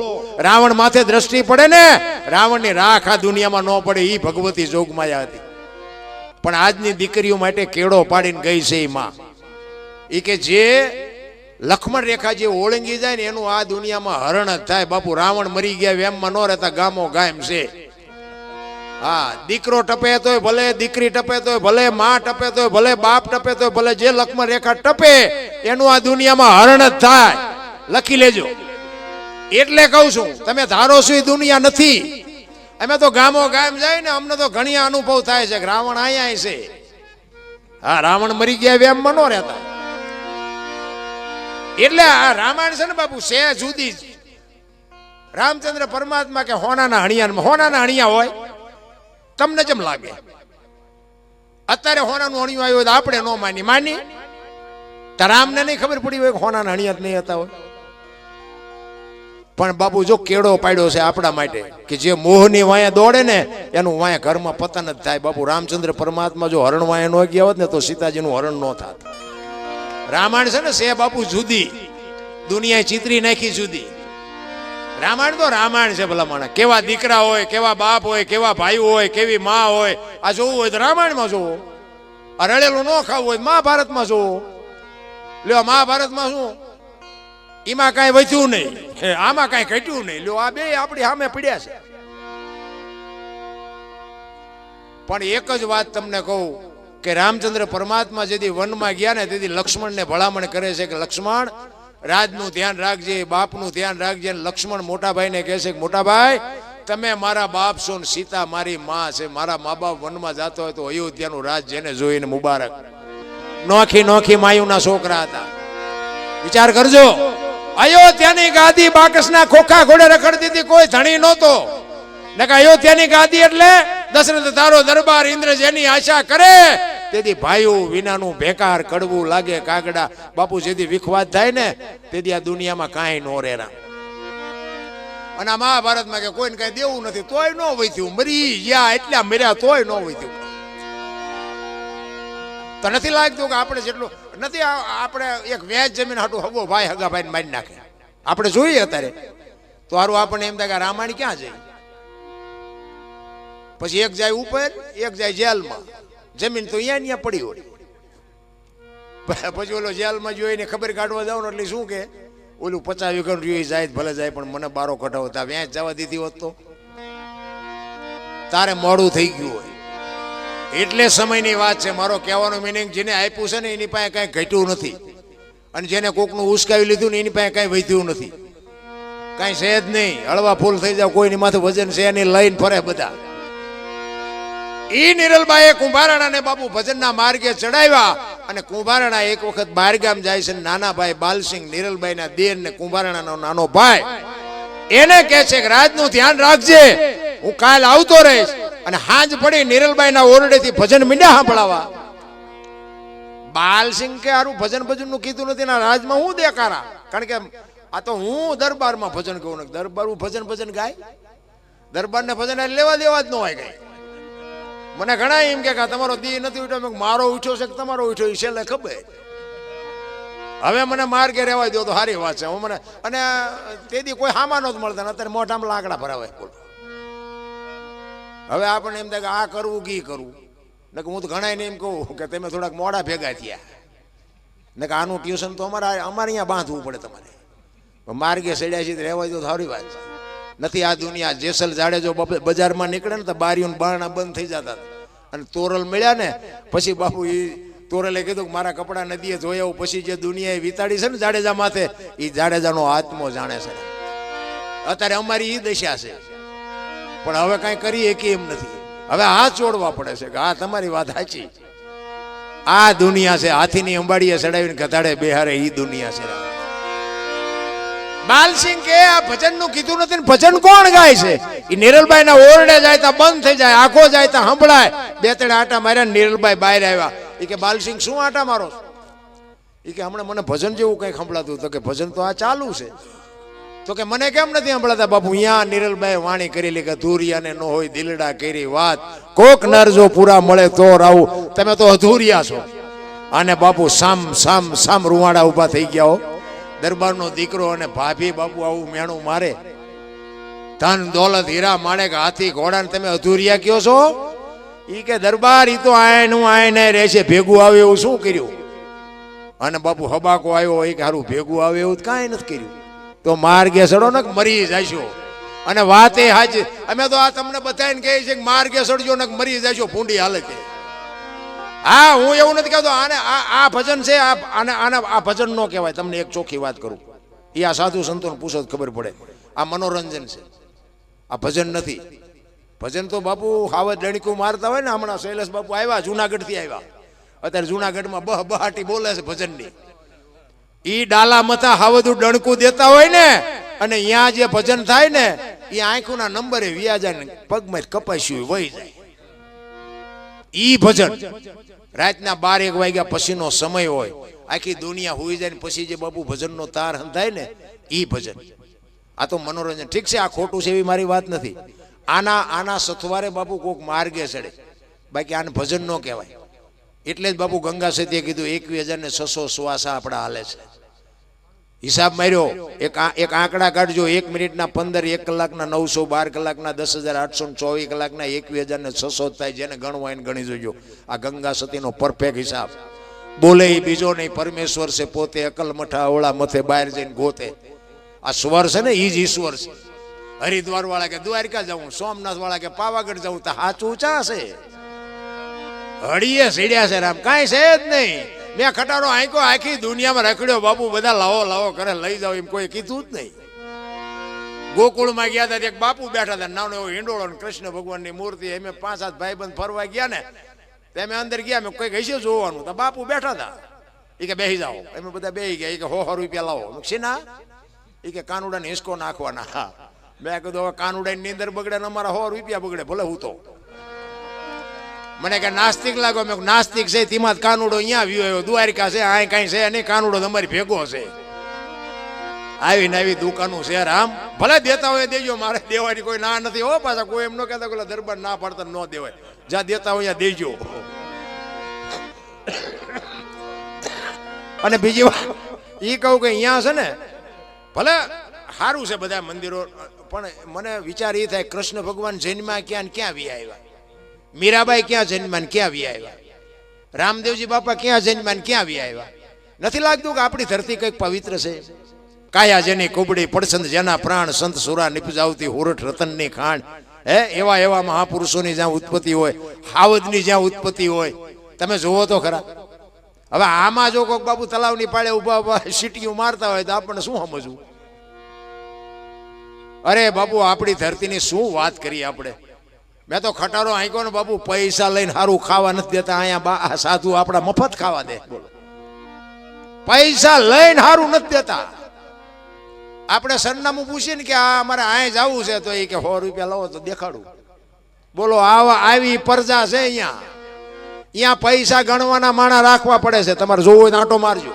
રાવણ માથે દ્રષ્ટિ પડે ને, રાવણની રાખ આ દુનિયામાં ન પડે, ઈ ભગવતી જોગમાયા હતી. પણ આજની દીકરીઓ માટે કેળો પાડીને ગઈ છે એ માં. એ કે જે લક્ષ્મણ રેખા જે ઓળંગી જાય ને એનું આ દુનિયામાં હરણ જ થાય બાપુ. રાવણ મરી ગયા વેમમાં ન રહેતા ગામો ગામ છે. હા, દીકરો ટપે તોય ભલે, દીકરી ટપે તોય ભલે, માં ટપે તોય ભલે, બાપ ટપે તોય ભલે, જે લક્ષ્મણ રેખા ટપે એનું આ દુનિયામાં હરણ જ થાય. લખી લેજો. એટલે કહું છું તમે ધારો છો એ દુનિયા નથી. અમે તો ગામો ગામ જાય ને અમને તો ઘણી અનુભવ થાય છે કે રાવણ અહીંયા છે. હા, રાવણ મરી ગયા વેમમાં ન રહેતા. એટલે આ રામાયણ છે ને બાપુ છે જુદી જ. રામચંદ્ર પરમાત્મા કે હોનાના હણિયા, હોનાના હણિયા હોય તમને જેમ લાગે. અત્યારે હોનાનું હણિયું આવ્યું હોય તો આપણે ન માની તો રામને નહીં ખબર પડી હોય કે હોનાના હણિયા જ નહીં હતા હોય. પણ બાપુ જો કેળો પાડ્યો છે આપણા માટે કે જે મોહની વાયા દોડે ને એનું વાયા ઘરમાં પતન જ થાય બાપુ. રામચંદ્ર પરમાત્મા જો હરણ વાયા ન ગયા હોત ને તો સીતાજીનું હરણ ન થાત. રામાયણ છે ને સે બાપુ જુદી, દુનિયાએ ચિત્રી નાખી જુદી. રામાયણ તો રામાયણ છે ભલા માણસ. કેવા દીકરા હોય, કેવા બાપ હોય, કેવા ભાઈ હોય, કેવી માં હોય. આ જોવું હોય તો રામાયણમાં જોવો. આ રળેલું ન ખાવું હોય મહાભારતમાં જોવો. લ્યો મહાભારતમાં શું એમાં કાંઈ વધ્યું નહીં, આમાં કાંઈ ઘટ્યું નહીં. લ્યો આ બે આપણી સામે પડ્યા છે. પણ એક જ વાત તમને કહું કે રામચંદ્ર પરમાત્મા જેથી વનમાં ગયા ને તેથી લક્ષ્મણને ભલામણ કરે છે કે લક્ષ્મણ રાજનું ધ્યાન રાખજે, બાપનું ધ્યાન રાખજે. લક્ષ્મણ મોટા ભાઈને કહે છે કે મોટા ભાઈ તમે મારા બાપ છો ને સીતા મારી માં છે. મારા મા બાપ વનમાં જતો હોય તો અયોધ્યાનું રાજ જેને જોઈને મુબારક. નોખી નોખી માયુના છોકરા હતા. વિચાર કરજો, અયોધ્યાની ગાદી બાકસના ખોખા ઘોડે રખડતી હતી, કોઈ ધણી નહોતો. અયોધ્યાની ગાદી એટલે દશરથ તારો દરબાર, ઇન્દ્ર જેની આશા કરે તેથી ભાઈઓ વિનાનું બેકાર કડવું લાગે કાગડા. બાપુ જેથી વિખવાદ થાય ને તેથી આ દુનિયામાં કાંઈ નો રેરા. અને આ મહાભારતમાં કે કોઈને કઈ દેવું નથી તોય ન વૈથ્યું, મરી ગયા એટલા મર્યા તોય ન વૈથ્યું. તો નથી લાગતું કે આપણે જેટલું નથી, આપણે એક વેચ જમીન હાટું હગો ભાઈ હગા ભાઈ મારી નાખે. આપણે જોઈએ અત્યારે તો હારું આપણને એમ થાય કે રામાયણ ક્યાં જાય. પછી એક જાય ઉપર, એક જાય જેલમાં. જમીન તો અહીંયા પડી હોય. પછી ઓલો જેલમાં જોઈને ખબર કાઢવા જાવ ને એટલે શું કે ઓલું 50 વીઘા જોઈ જાય ભલે જાય પણ મને બારો કઢાવતા વ્યાજ જવા દીધી હોત તો તારે મોડું થઈ ગયું હોય. એટલે સમયની વાત છે. મારો કહેવાનો મિનિંગ જેને આપ્યું છે ને એની પાસે કાંઈ ઘટ્યું નથી, અને જેને કોકનું ઉસકાવી લીધું ને એની પાસે કાંઈ વધ્યું નથી. કાંઈ છે જ નહીં. હળવા ફૂલ થઈ જાવ, કોઈની માથે વજન છે એની લઈને ફરે બધા. ઈ નિરલબાઈએ કુંભારાણાને બાપુ ભજનના માર્ગે ચડાવ્યા. અને કુંભારાણા એક વખત બહારગામ જાય છે. નાના ભાઈ બાલસિંહ નિરલબાઈના દેર ને કુંભારાણાનો નાનો ભાઈ એને કહે છે કે રાજનું ધ્યાન રાખજે, હું કાલ આવતો રહીશ. અને હાંજ પડી નિરલબાઈના ઓરડેથી ભજન મીંડા સાંભળાવા. બાલસિંહ કે હારું ભજન નું કીધું નથી ના રાજમાં હું દેખારા. કારણ કે આ તો હું દરબારમાં ભજન કહું ને દરબાર ભજન ગાય. દરબારને ભજન લેવા દેવા જ ન હોય કઈ. મને ઘણા એમ કે તમારો દી નથી ઉઠ્યો, મારો ઉઠ્યો છે કે તમારો ઉઠ્યો એ છેલ્લે ખબર. હવે મને માર્ગે રહેવા દો તો સારી વાત છે. મને અને તેથી કોઈ હામા નહોતું મળતા, અત્યારે મોઢામાં લાકડા ભરાવે. હવે આપણને એમ થાય કે આ કરવું કે કરવું. ને હું તો ઘણા એમ કહું કે તમે થોડાક મોડા ભેગા થયા ને કે આનું ટ્યુશન તો અમારે અહીંયા બાંધવું પડે તમારે. માર્ગે સડ્યા છે રહેવા દો તો સારી વાત છે. નથી આ દુનિયા. જેસલ જાડેજો બજારમાં નીકળે ને તો બારીઓ બારણા બંધ થઈ જતા. અને તોરલ મળ્યા ને પછી બાપુ એ તોરલે કીધું કે મારા કપડા નદીએ ધોયા પછી જે દુનિયાએ વિતાડી છે ને જાડેજા માથે એ જાડેજાનો આત્મો જાણે છે. અત્યારે અમારી એ દશા છે. પણ હવે કાંઈ કરીએ કે એમ નથી. હવે હાથ જોડવા પડે છે કે હા તમારી વાત સાચી. આ દુનિયા છે. હાથીની અંબાડીએ ચડાવીને ગધાડે બેહારે એ દુનિયા છે. બાલસિંહ કે આ ભજન નું કીધું નથી ને ભજન કોણ ગાય છે? એ નિરલબાઈ ના ઓરડે જાય તો બંધ થઈ જાય, આખો જાય તો સંભળાય. બે ત્રણ આટા માર્યા નિરલબાઈ બહાર આવ્યા. એ કે બાલસિંહ શું આટા મારો? એ કે હમણાં મને ભજન જેવું કંઈ સંભળાતું. તો કે ભજન તો આ ચાલુ છે. તો કે મને કેમ નથી સંભળાતા બાપુ? અહીંયા નિરલભાઈ વાણી કરેલી કે ધુરિયાને ન હોય દિલડા કરી વાત, કોક નર જો પૂરા મળે તો રાવું. તમે તો અધૂરિયા છો. અને બાપુ સામ સામ સામ રૂવાડા ઉભા થઈ ગયા હો. દરબારનો દીકરો અને ભાભી બાપુ આવું મેણું મારે, ધન દોલત હીરા માણે કે હાથી ઘોડા, તમે અધૂરિયા કયો છો? ઈ કે દરબાર ઈ તો આયનું આયને રહેશે, ભેગું આવે એવું શું કર્યું? અને બાપુ હબાકો આવ્યો હોય કે હારું ભેગું આવે એવું કાંઈ નથી કર્યું. તો માર્ગે સડો ને મરી જાશો. અને વાત એ હાજી, અમે તો આ તમને બધાને કહે છે કે માર્ગે સડજો ને મરી જાશો ભૂંડી હાલતે. હા, હું એવું નથી કહેતો આને આ ભજન છે, આને આ ભજન નો કહેવાય. તમને એક ચોખ્ખી વાત કરું, એ આ સાધુ સંતોને પૂછો તો ખબર પડે. આ મનોરંજન છે, આ ભજન નથી. ભજન તો બાપુ હાવત ડણકું મારતા હોય ને. હમણાં શૈલેષ બાપુ આવ્યા, જુનાગઢ થી આવ્યા. અત્યારે જુનાગઢમાં બહાટી બોલે છે ભજનની. ઈ ડાલા મથા હાવદું ડણકું દેતા હોય ને, અને અહીંયા જે ભજન થાય ને, એ આંખોના નંબરે વ્યા જાય ને પગમાં કપાસ્યું વહી જાય. ઈ ભજન રાતના 12-1 વાગ્યા પછીનો સમય હોય, આખી દુનિયા હોઈ જાય ને પછી જે બાપુ ભજનનો તાર હંધાય ને, ઈ ભજન. આ તો મનોરંજન. ઠીક છે, આ ખોટું છે એવી મારી વાત નથી. આના સથવારે બાપુ કોક માર્ગે ચડે, બાકી આને ભજન ન કહેવાય. એટલે જ બાપુ ગંગા સતીએ કીધું 21,600 શ્વાસા આપણા હાલે છે. હિસાબ માર્યો, એક આંકડા કાઢજો. 1 મિનિટના 15, 1 કલાકના 900, 12 કલાકના 10,824 કલાકના 21,600 થાય. જેને ગણવા એને ગણી જોજો. આ ગંગા સતીનો પરફેક્ટ હિસાબ. બોલે એ બીજો નહીં, પરમેશ્વર છે પોતે. અકલ મઠા ઓળા મથે બહાર જઈને ગોતે. આ સ્વર છે ને, એ જ ઈશ્વર છે. હરિદ્વાર વાળા કે દ્વારકા જાઉં, સોમનાથ વાળા કે પાવાગઢ જાઉં, તો હાચું ઊંચા છે. હળીએ સીડ્યા છે રામ, કાંઈ છે જ નહીં. મેં ખટારો આંકો આખી દુનિયામાં રખડ્યો બાપુ, બધા લાવો લાવો કરે, લઈ જાઓ એમ કોઈ કીધું જ નહીં. ગોકુળમાં ગયા હતા, એક બાપુ બેઠા હતા, નાનો એવો હિંડોળો, કૃષ્ણ ભગવાનની મૂર્તિ. અમે 5-7 ભાઈબંધ ફરવા ગયા ને, અમે અંદર ગયા, મેં કોઈ હશે જોવાનું, તો બાપુ બેઠા હતા. એ કે બેસી જાઓ. અમે બધા બેસી ગયા. એ કે 100 રૂપિયા લાવો. શેના? એ કે કાનુડાને હિસકો નાખવાના. હા, મેં કીધું હવે કાનુડાની નીંદર બગડે ને અમારા 100 રૂપિયા બગડે, ભલે હું તો. મને કે નાસ્તિક લાગો. મેં નાસ્તિક છે તેમાં કાનુડો અહીંયા આવ્યો, દ્વારિકા છે, આ કઈ છે નહીં, કાનુડો તમારી ભેગો છે. આવીને આવી દુકાનો છે રામ, ભલે દેતા હોય દેજો, મારે દેવાની કોઈ ના નથી હો. પાછા કોઈ એમ ન કહેતા કે દરબાર ના પાડતા ન દેવાય, જ્યાં દેતા હોય ત્યાં દેજો. અને બીજી વાત એ કહું કે અહીંયા છે ને, ભલે સારું છે બધા મંદિરો, પણ મને વિચાર એ થાય, કૃષ્ણ ભગવાન જન્મા ક્યાં ક્યાં વી આવ્યા, મીરાબાઈ ક્યાં જન્માન ક્યાં વી આવ્યા, રામદેવજી બાપા ક્યાં જન્માન ક્યાં વી આવ્યા. નથી લાગતું કે આપણી ધરતી કંઈક પવિત્ર છે? કાયા જેની કુબડી, પડસંદ જેના પ્રાણ, સંત સુરા નિપજાવતી હુરઠ રતનની ખાણ. હે, એવા એવા મહાપુરુષોની જ્યાં ઉત્પત્તિ હોય, હાવદની જ્યાં ઉત્પત્તિ હોય, તમે જોવો તો ખરા. હવે આમાં જો કોઈક બાપુ તલાવની પાળે ઉભા ઉભા સીટીઓ મારતા હોય તો આપણને શું સમજવું? અરે બાપુ, આપણી ધરતીની શું વાત કરીએ આપણે. મેં તો ખટારો આંક્યો ને બાપુ, પૈસા લઈને સારું ખાવા નથી દેતા. અહીંયા સાધુ આપણા મફત ખાવા દે. બોલો, પૈસા લઈને સારું નથી દેતા. આપણે સરનામું પૂછીએ ને કે આ અમારે અહીં જવું છે, તો એ કે 100 રૂપિયા લાવો તો દેખાડું. બોલો, આવી પ્રજા છે અહીંયા. અહીંયા પૈસા ગણવાના માણા રાખવા પડે છે. તમારે જોવું હોય તો આંટો મારજો.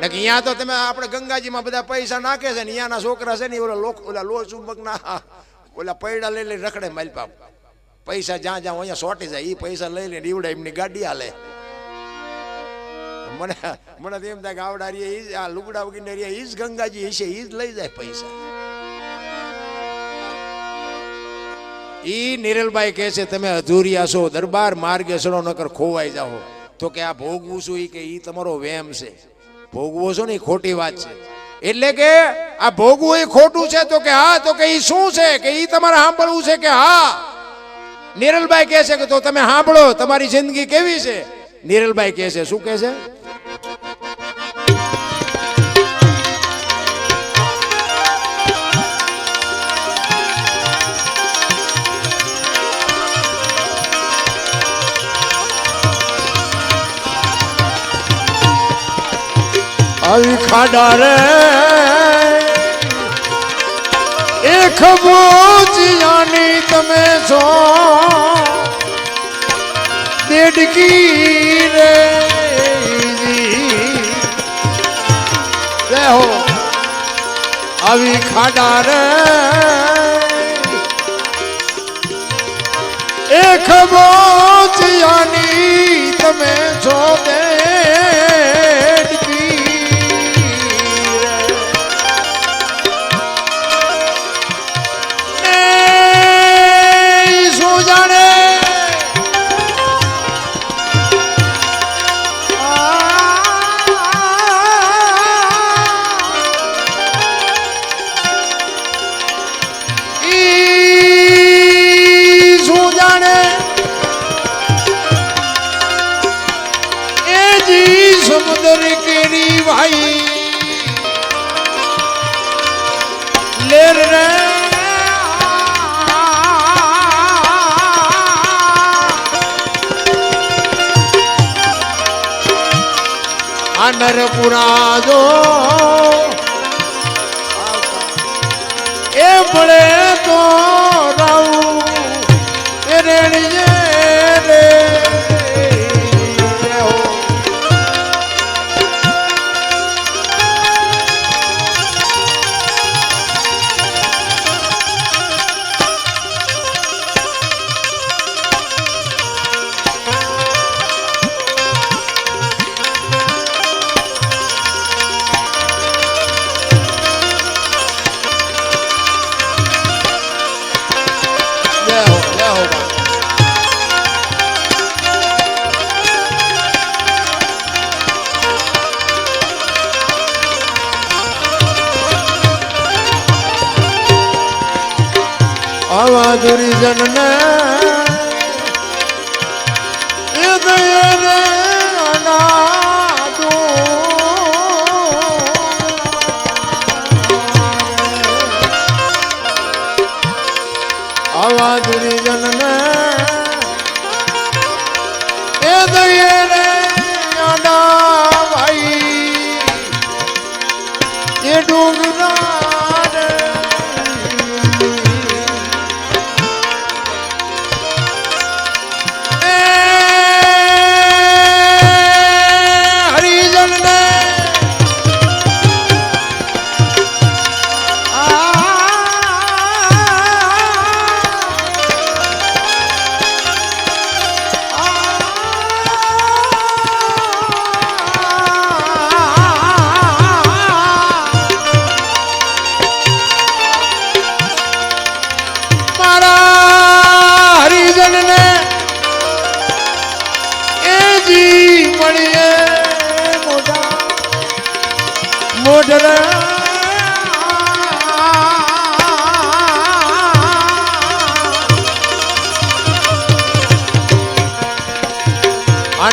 ને કે અહીંયા તો તમે આપણે ગંગાજીમાં બધા પૈસા નાખે છે ને, અહીંયાના છોકરા છે ને ઓલા લો ચુંબકના ઓલા પૈડા લઈ લઈને રખડે માલપાપ. પૈસા જ્યાં જ્યાં અહીંયા સોટી જાય, એ પૈસા લઈ લઈને ઈવડે એમની ગાડી હાલે. મને તો એમ થાય કે આવડા રે આ લુગડા વગીને રે ઈ જ ગંગાજી હશે, ઈ જ લઈ જાય પૈસા. ઈ નિરલબાઈ કહે છે તમે અધૂરિયા છો, દરબાર માર્ગે સડો નકર ખોવાઈ જાઓ. તો કે આ ભોગવું છું, કે ઈ તમારો વેમ છે. ભોગવો છો ને એ ખોટી વાત છે. એટલે કે આ ભોગવું એ ખોટું છે. તો કે હા, તો કે ઈ શું છે? કે ઈ તમારે સાંભળવું છે. કે હા. નિરલબાઈ કહે છે કે તો તમે સાંભળો, તમારી જિંદગી કેવી છે? નિરલબાઈ કહે છે, શું કહે છે? આવી ખાડા રે એક બોચિયાની તમે છો, દેડકી રે આવી ખાડા રે એ ખબોચિયાની તમે છો સમુદ્ર કેરી ભાઈ લેર રે નરપુરા જો એ મળે તો રાઉ એ રેણીએ રે આવા દુર્જન ને આવા દુર્જન ને એ દયે રે ભાઈ એ ડુંગરા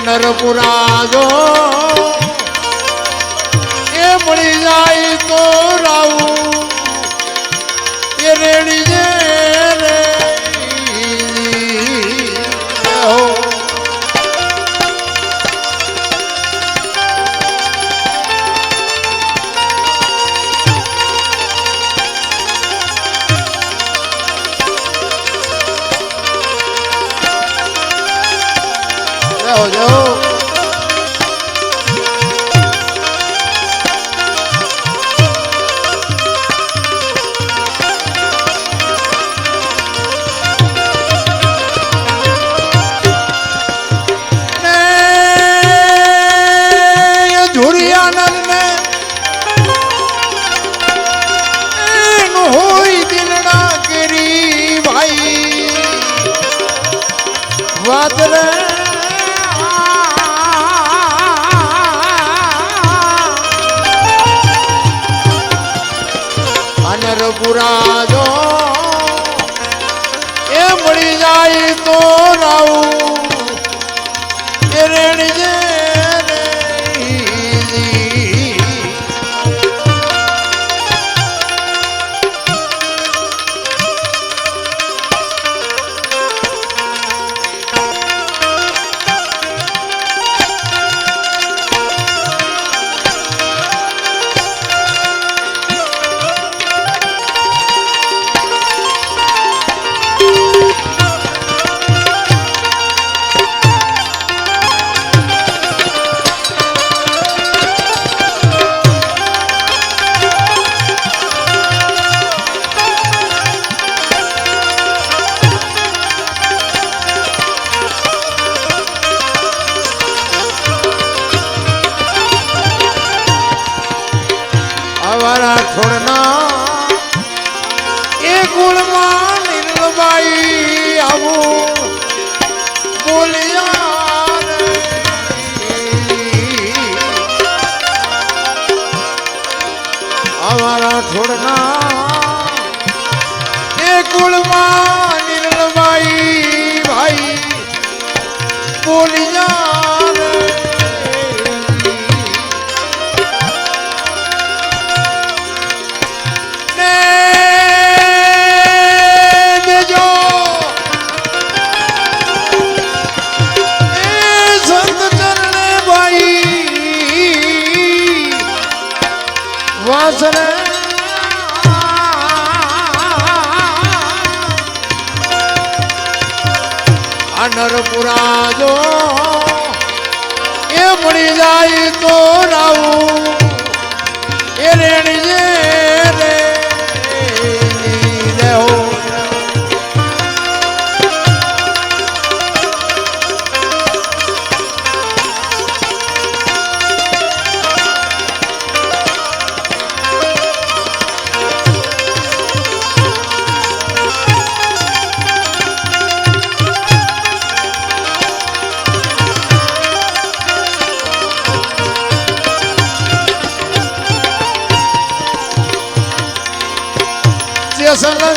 નરપુરા જો એ મળી જાય તો રાવું એ રેડી રે નરપુરા જો એ મળી જાય તો રાવું એ રેણી બોલ્યા અમારા છોડના એ કુળમાં નિર્ણયભાઈ ભાઈ બોલ્યા નરપુરા જો એ મળી જાય તો રાવું એ રેણી રે લેવો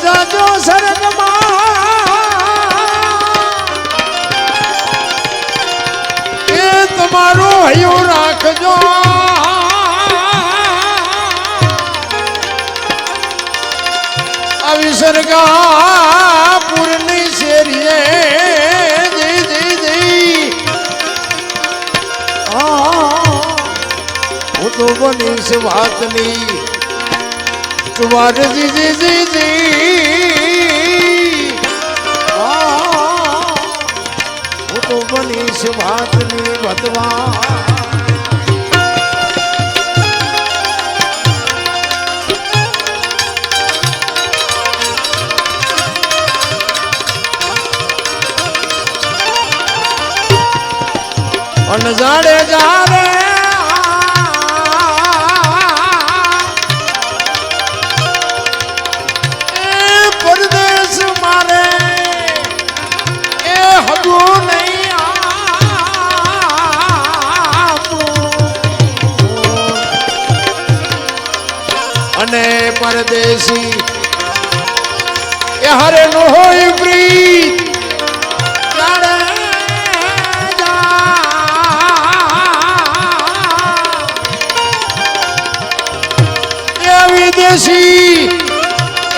જાજો શરણમાં એ તમારો હૈયો રાખજો અવિસર્ગા પૂરની શેરીએ જઈ જઈ જઈ હું તો બનીશ વાતની तुम्हारे जी जी जी जी वो तो बनीश बात नहीं बतवा अनजाने जाने અને પરદેશી એ હરે નો હોય પ્રીત જાણે એ વિદેશી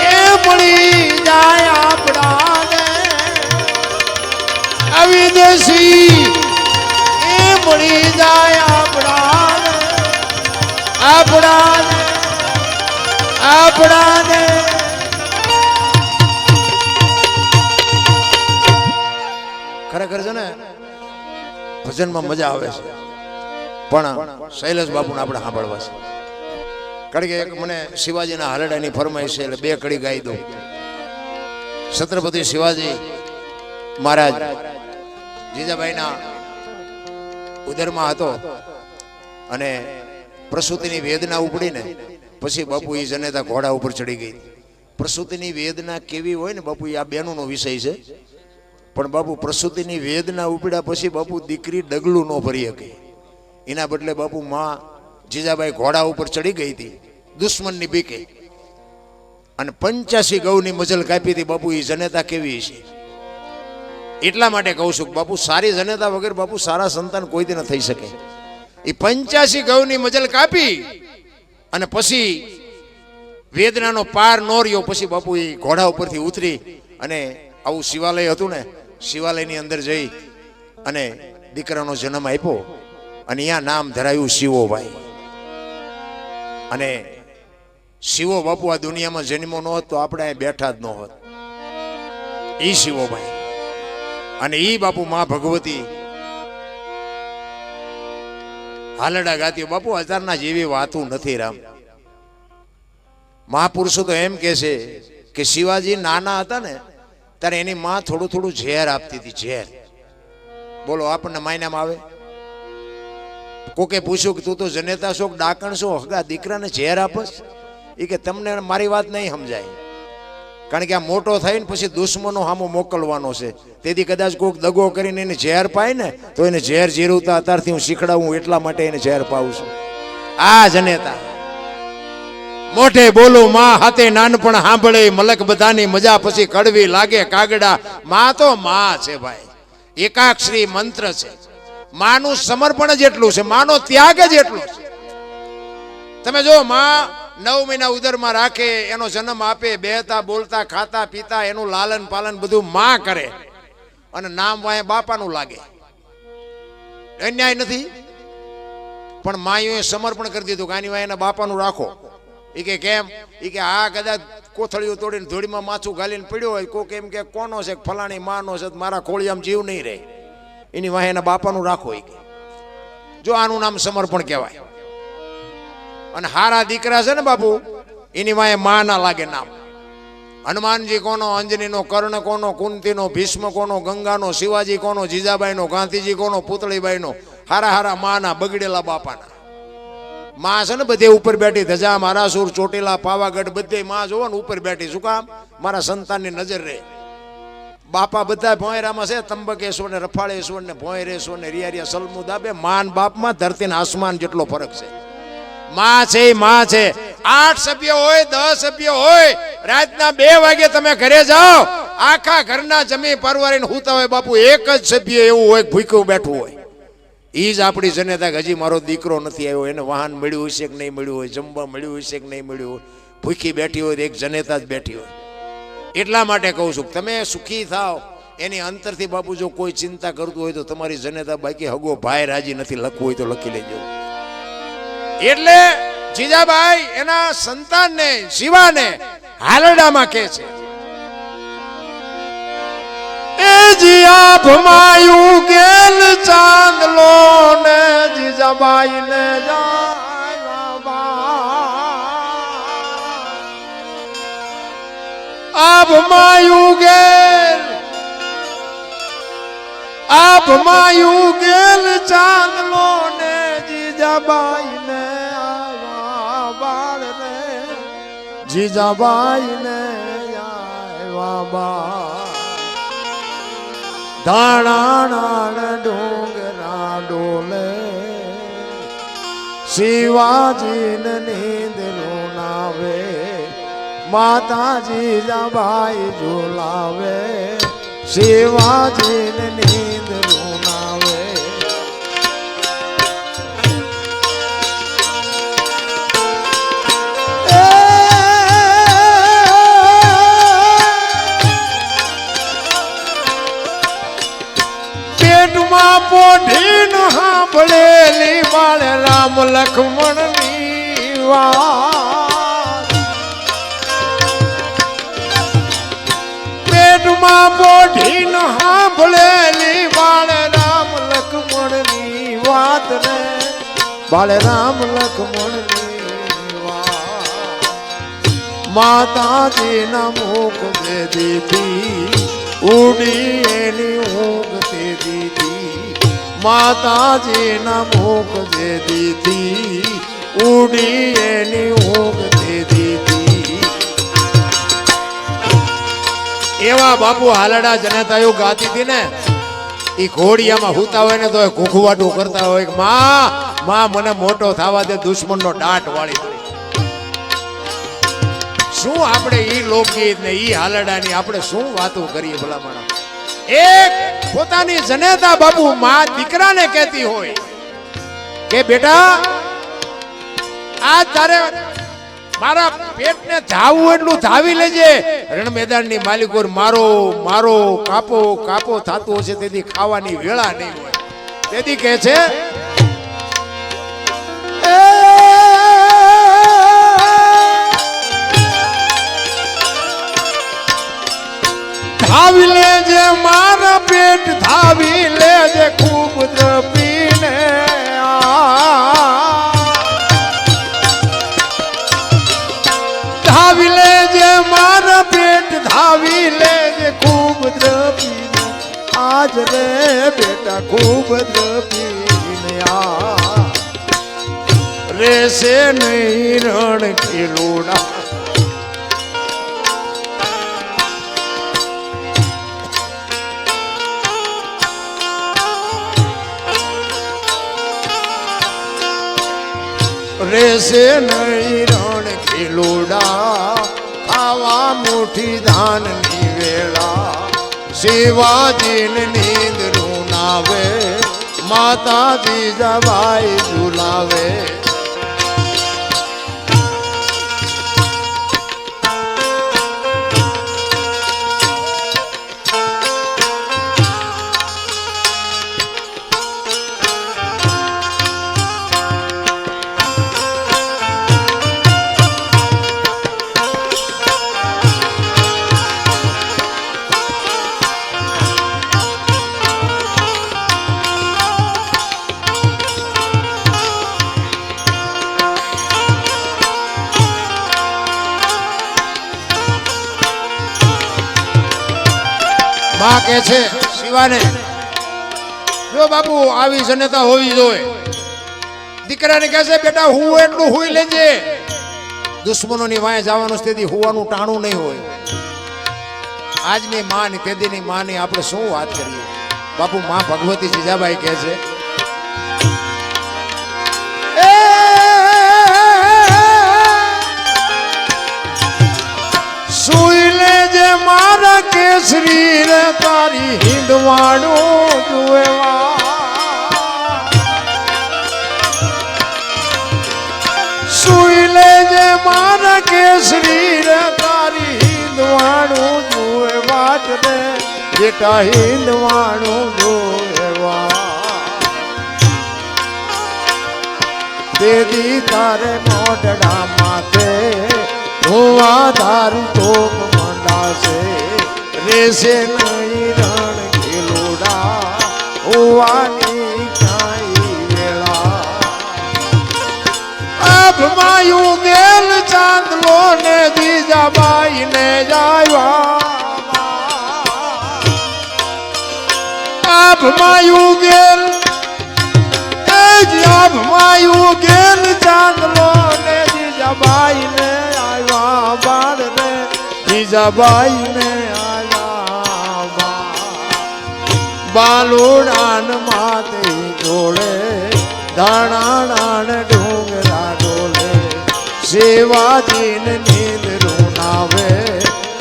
એ મળી જાય આપણાને વિદેશી એ મળી જાય આપણાને આપણાને આપણાને ખરેખર છે ને ભજનમાં મજા આવે છે પણ શૈલેષ બાપુને આપણે સાંભળવા છે કારણ કે એક મને શિવાજીના હાલડાની ફરમાઈશ છે એટલે બે કડી ગાઈ દઉં. છત્રપતિ શિવાજી મહારાજ જીજાબાઈના ઉદરમાં હતો અને પ્રસૂતિની વેદના ઉપડીને પછી બાપુ એ જનેતા ઘોડા ઉપર ચડી ગઈ. પ્રસૂતિની વેદના કેવી હોય ને બાપુ, આ બેનોનો વિષય છે, પણ બાપુ પ્રસૂતિની વેદના ઉપડ્યા પછી બાપુ દીકરી ડગલું ન ભરી શકે. એના બદલે બાપુ માં જીજાબાઈ ઘોડા ઉપર ચડી ગઈ હતી દુશ્મનની બીકે, અને 85 ગૌની મજલ કાપી હતી. બાપુ એ જનેતા કેવી છે, એટલા માટે કહું છું બાપુ સારી જનેતા વગર બાપુ સારા સંતાન કોઈથી ન થઈ શકે. એ 85 ગૌની મજલ કાપી અને પછી વેદનાનો પાર ન રહ્યો. પછી બાપુ એ ઘોડા ઉપરથી ઉતરી અને આવું શિવાલય હતું ને, શિવાલયની અંદર જઈ અને દીકરાનો જન્મ આપ્યો અને અહીંયા નામ ધરાયું શિવોભાઈ. અને શિવો બાપુ આ દુનિયામાં જન્મો ન હોત તો આપણે અહીં બેઠા જ ન હોત. ઈ શિવોભાઈ અને ઈ બાપુ માં ભગવતી હાલડા ગાતી. બાપુ અત્યારના જેવી વાતું નથી રામ. મહાપુરુષો તો એમ કે છે કે શિવાજી નાના હતા ને ત્યારે એની માં થોડું થોડું ઝેર આપતી હતી. ઝેર બોલો આપણને માયનામાં આવે? કોકે પૂછ્યું કે તું તો જનેતા છો, ડાકણ છો, હગા દીકરાને ઝેર આપસ? એ કે તમને મારી વાત નહીં સમજાય, કારણ કે આ મોટો થઈને પછી દુશ્મનો સામો મોકલવાનો છે. તેથી કદાચ કોઈક દગો કરીને એને ઝેર પાય ને તો એને ઝેર જીરવતા અત્યારથી હું શીખડાવું એટલા માટે એને ઝેર પાવું છું. આ જનેતા મોઢે બોલું માં હાથે નાનપણ સાંભળે મલક બધાની મજા પછી કડવી લાગે કાગડા. માં તો માં છે ભાઈ, એકાક્ષરી મંત્ર છે. માનું સમર્પણ જ એટલું છે, માનો ત્યાગ જ એટલો છે. તમે જો માં 9 મહિના ઉદરમાં રાખે, એનો જન્મ આપે, બેહતા બોલતા ખાતા પીતા એનું લાલન પાલન બધું માં કરે અને નામ વાય બાપાનું લાગે. અન્યાય નથી, પણ માયુએ સમર્પણ કરી દીધું કે આની વાય એના બાપાનું રાખો. એ કે કેમ? એ કે આ કદાચ કોથળીઓ તોડીને ધોળીમાં માથું ગાલીને પડ્યો હોય, કોક એમ કે કોનો છે ફલાણી માનો છે, મારા ખોળિયામાં જીવ નહીં રહે, એની વાહે એના બાપાનું રાખો. એ કે જો આનું નામ સમર્પણ કહેવાય. અને હારા દીકરા છે ને બાપુ, એની વાહે માં ના લાગે નામ. હનુમાનજી કોનો, અંજનીનો, કર્ણ કોનો, કુંતીનો, ભીષ્મ કોનો, ગંગાનો, શિવાજી કોનો, જીજાબાઈનો, ગાંધીજી કોનો, પુતળીબાઈનો. હારા હારા માના, બગડેલા બાપાના. માં છે ને બધે ઉપર બેઠી, ધજા મારાસુર ચોટીલા પાવાગઢ બધે માં જોવો ને ઉપર બેઠી. શું કામ? મારા સંતાનની નજર રહે. બાપા બધા ભોંયરામાં છે, તંબકેશ્વર ને રફાળેશ્વર ને ભોંયરેશ્વર ને રિયારિયા સલમુ દાબે. માન બાપમાં ધરતી ને આસમાન જેટલો ફરક છે. માં છે એ માં છે. 8 સભ્ય હોય 10 સભ્ય હોય, રાતના 2 વાગે તમે ઘરે જાઓ, આખા ઘરના જમી પરવારીને હુતા હોય બાપુ, એક જ સભ્ય એવું હોય ભૂખ્યું બેઠું હોય. ઈ જ આપણી જનેતા. હજી મારો દીકરો નથી આવ્યો, એને વાહન મળ્યું હશે કે નહીં મળ્યું હોય, જમવા મળ્યું હશે કે નહીં મળ્યું હોય, ભૂખી બેઠી હોય, એક જનેતા જ બેઠી હોય. એટલા માટે કહું છું તમે સુખી થાવ એની અંતરથી બાપુ. જો કોઈ ચિંતા કરતું હોય તો તમારી જનેતા, બાકી હગો ભાઈ રાજી નથી લખવું હોય તો લખી લેજો. એટલે જીજાબાઈ એના સંતાનને શિવાને હાલડામાં કહે છે, એ જીયા ભમાયું ગેલ ચાંદલો ને જીજાબાઈ ને આ ભમાયું ગેલ, આ ભમાયું ગેલ ચાંદલો ને જીજાબાઈ ને જીજાબાઈ ને આવ્યા બા. ધાણા ડોંગરા ડોલે, શિવાજી ને નીંદ રૂનાવે, માતા જીજાબાઈ ઝુલાવે, શિવાજી ને નીંદ રૂનાવે. પોઢીન સાંભળેલી બાળ રામ લક્ષ્મણની વાત, પેટમાં પોઢીન સાંભળેલી બાળ રામ લક્ષ્મણની વાત રે, બાળ રામ લક્ષ્મણની વાત. માતાજીના મુખ દે દીધી ઉડી એની ઊંઘ તે દીધી, માતાજીના મુખ દે દીધી ઉડી એની ઊંઘ તે દીધી. એવા બાપુ હાલડા જનતાઓ ગાતી હતી ને, એ ઘોડિયામાં હુતા હોય ને તો કુખવાટું કરતા હોય કે માં મને મોટો થવા દે, દુશ્મનનો દાટ વાળી. શું આપણે ઈ લોકગીત ને ઈ હાલડાની આપણે શું વાતો કરીએ ભલામણા. એક પોતાની જનેતા બાપુ માં દીકરાને કહેતી હોય કે બેટા આ તારે મારા પેટને ધાવું એટલું ધાવી લેજે, રણ મેદાનની માલિકો મારો મારો કાપો કાપો થતું હશે તેથી ખાવાની વેળા નહીં હોય. તેથી કહે છે ધાવી લેજે મારા પેટ, ધાવી લેજે ખૂબ દ્રપીને, ધાવી લેજે મારા પેટ, ધાવી લેજે ખૂબ દ્રપીને, આજ રે બેટા ખૂબ દ્રપીને આ રેસે નહીં રણ કિલોડા. રેસે નહીં રણ ખીલુડા ખાવા મુઠી ધાનની વેળા શિવાજીને નીંદ રૂનાવે માતાજી જવાઈ ઝુલાવે માં કે છે શિવાને જો બાપુ આવી જનતા હોવી જોઈએ દીકરાને કહે છે બેટા હું એટલું હુઈ લેજે દુશ્મનોની વાંહે જવાનું સ્થિતિ હોવાનું ટાણું નહીં હોય આજની માં ની તેદીની માં ની આપણે શું વાત કરીએ બાપુ માં ભગવતી જીજાબાઈ કહે છે સુઈ લેજે મારા કેસરી રે તારી હિંદવાડું જુએવા સુઈ લેજે મારા કેસરી રે તારી હિંદવાડું જુએવા રે બેટા હિંદવાડું જુએવા દેદી તારે મોઢડા માથે ધોવા ધારું તોપ મંડાશે રેસે નહીં રણ ખીલુડા હોવાની ક્યાંય વેળા આભમાયું ગેલ ચાંદલો ને જીજાબાઈ ને જાયવા આભમાયું ગેલ આભમાયું ગેલ ચાંદલો ને જીજાબાઈ ને બાળ રે જીજાબાઈ ને આયા બાલુડાન માતે જોડે ધાણાણાન ડુંગરા ડોલે શિવાજીને નીંદ રૂનાવે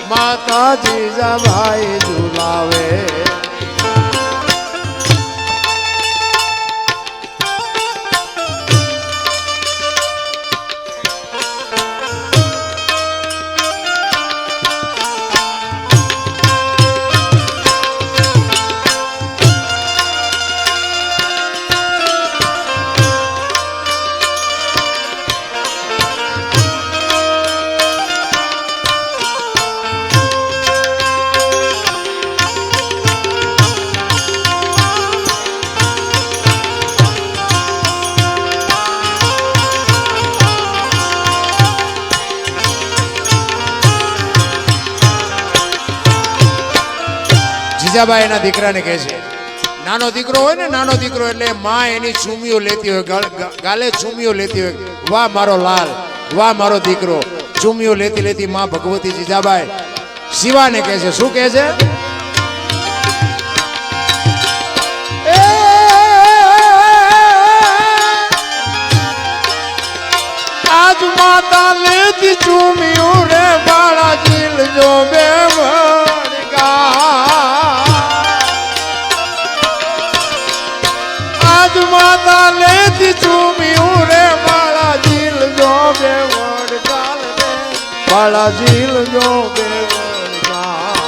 માતા જીજાબાઈ ઝુલાવે જીજાબાઈ એના દીકરાને કહે છે નાનો દીકરો હોય ને નાનો દીકરો એટલે માં એની ચૂમીઓ લેતી હોય ગાલે ચૂમીઓ લેતી હોય વાહ મારો લાલ વાહ મારો દીકરો ચૂમીઓ લેતી લેતી માં ભગવતી જીજાબાઈ શિવાને કહે છે શું કહે છે આજ માતા લેતી ચૂમીઓ રે બાળા જીલ જો બે માતા લેતી ચૂમ્યું રે બાળા જીલ જો બે વડગાલ રે બાળા જીલ જો બે વડગાલ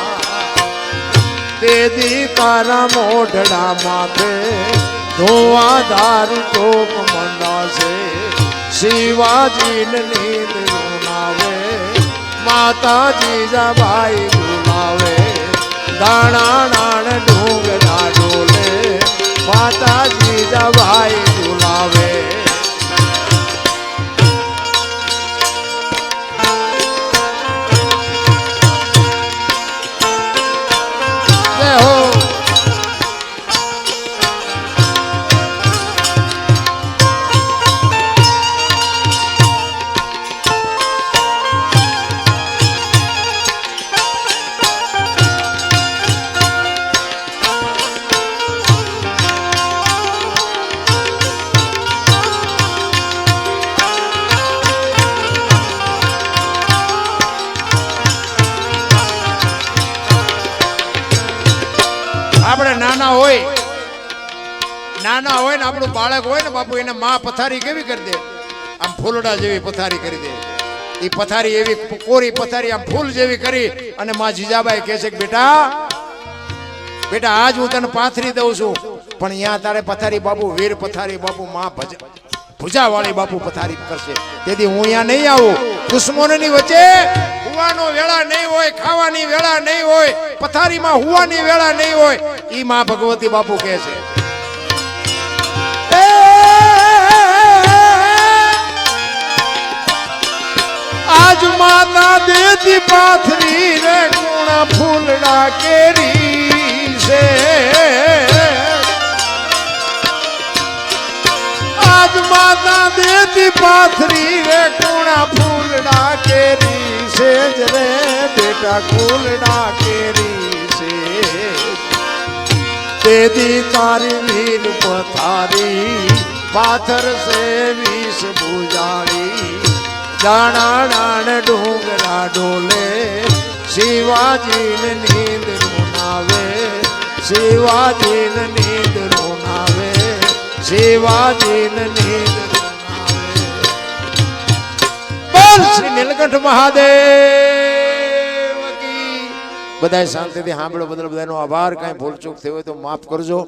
તેદી તારા મોઢડા માથે ધોવા ધારું તોપ મંડાશે શિવાજીને નીંદ રૂનાવે માતા જીજાબાઈ ઝુલાવે દાણા નાણ ડુંગરા ડોલે માતા જીજાબાઈ ઝુલાવે નાના હોય ને આપણું બાળક હોય ને બાપુ એને માં પથારી કેવી કરી દે, આમ ફૂલડા જેવી પથારી કરી દે. એ પથારી એવી કોરી પથારી આમ ફૂલ જેવી કરી અને માં જીજાબાઈ કહે છે કે બેટા બેટા આજ હું તને પાથરી દઉં છું, પણ અહીંયા તારે પથારી બાપુ વીર પથારી બાપુ માં ભુજા વાળી બાપુ પથારી કરશે. તેથી હું અહીંયા નહીં આવું. દુશ્મનોની વચ્ચે હુવાનો વેળા નહીં હોય, ખાવાની વેળા નહીં હોય, પથારીમાં હુવાની વેળા નહીં હોય. ઈ માં ભગવતી બાપુ કહે છે. આજ માતા દેતી પાથરી રે કુણા ફૂલડા કેરી છે. આજ માતા દેતી પાથરી રે કુણા ફૂલડા કેરી છે જ રે બેટા ફૂલડા કેરી છે. દેદી તારી વીર પથારી પાથર સે વિષ ભુજાળી. દાણા દાણ ડુંગરા ડોલે શિવાજીને નીંદ રોનાવે, શિવાજીને નીંદ રોનાવે, શિવાજીને નીંદ રોનાવે. બોલ શ્રી નીલકંઠ મહાદેવ કી. બધાય શાંતિથી સાંભળો. બદલ બધાનો આભાર. કાંઈ ભૂલચૂક થઈ હોય તો માફ કરજો.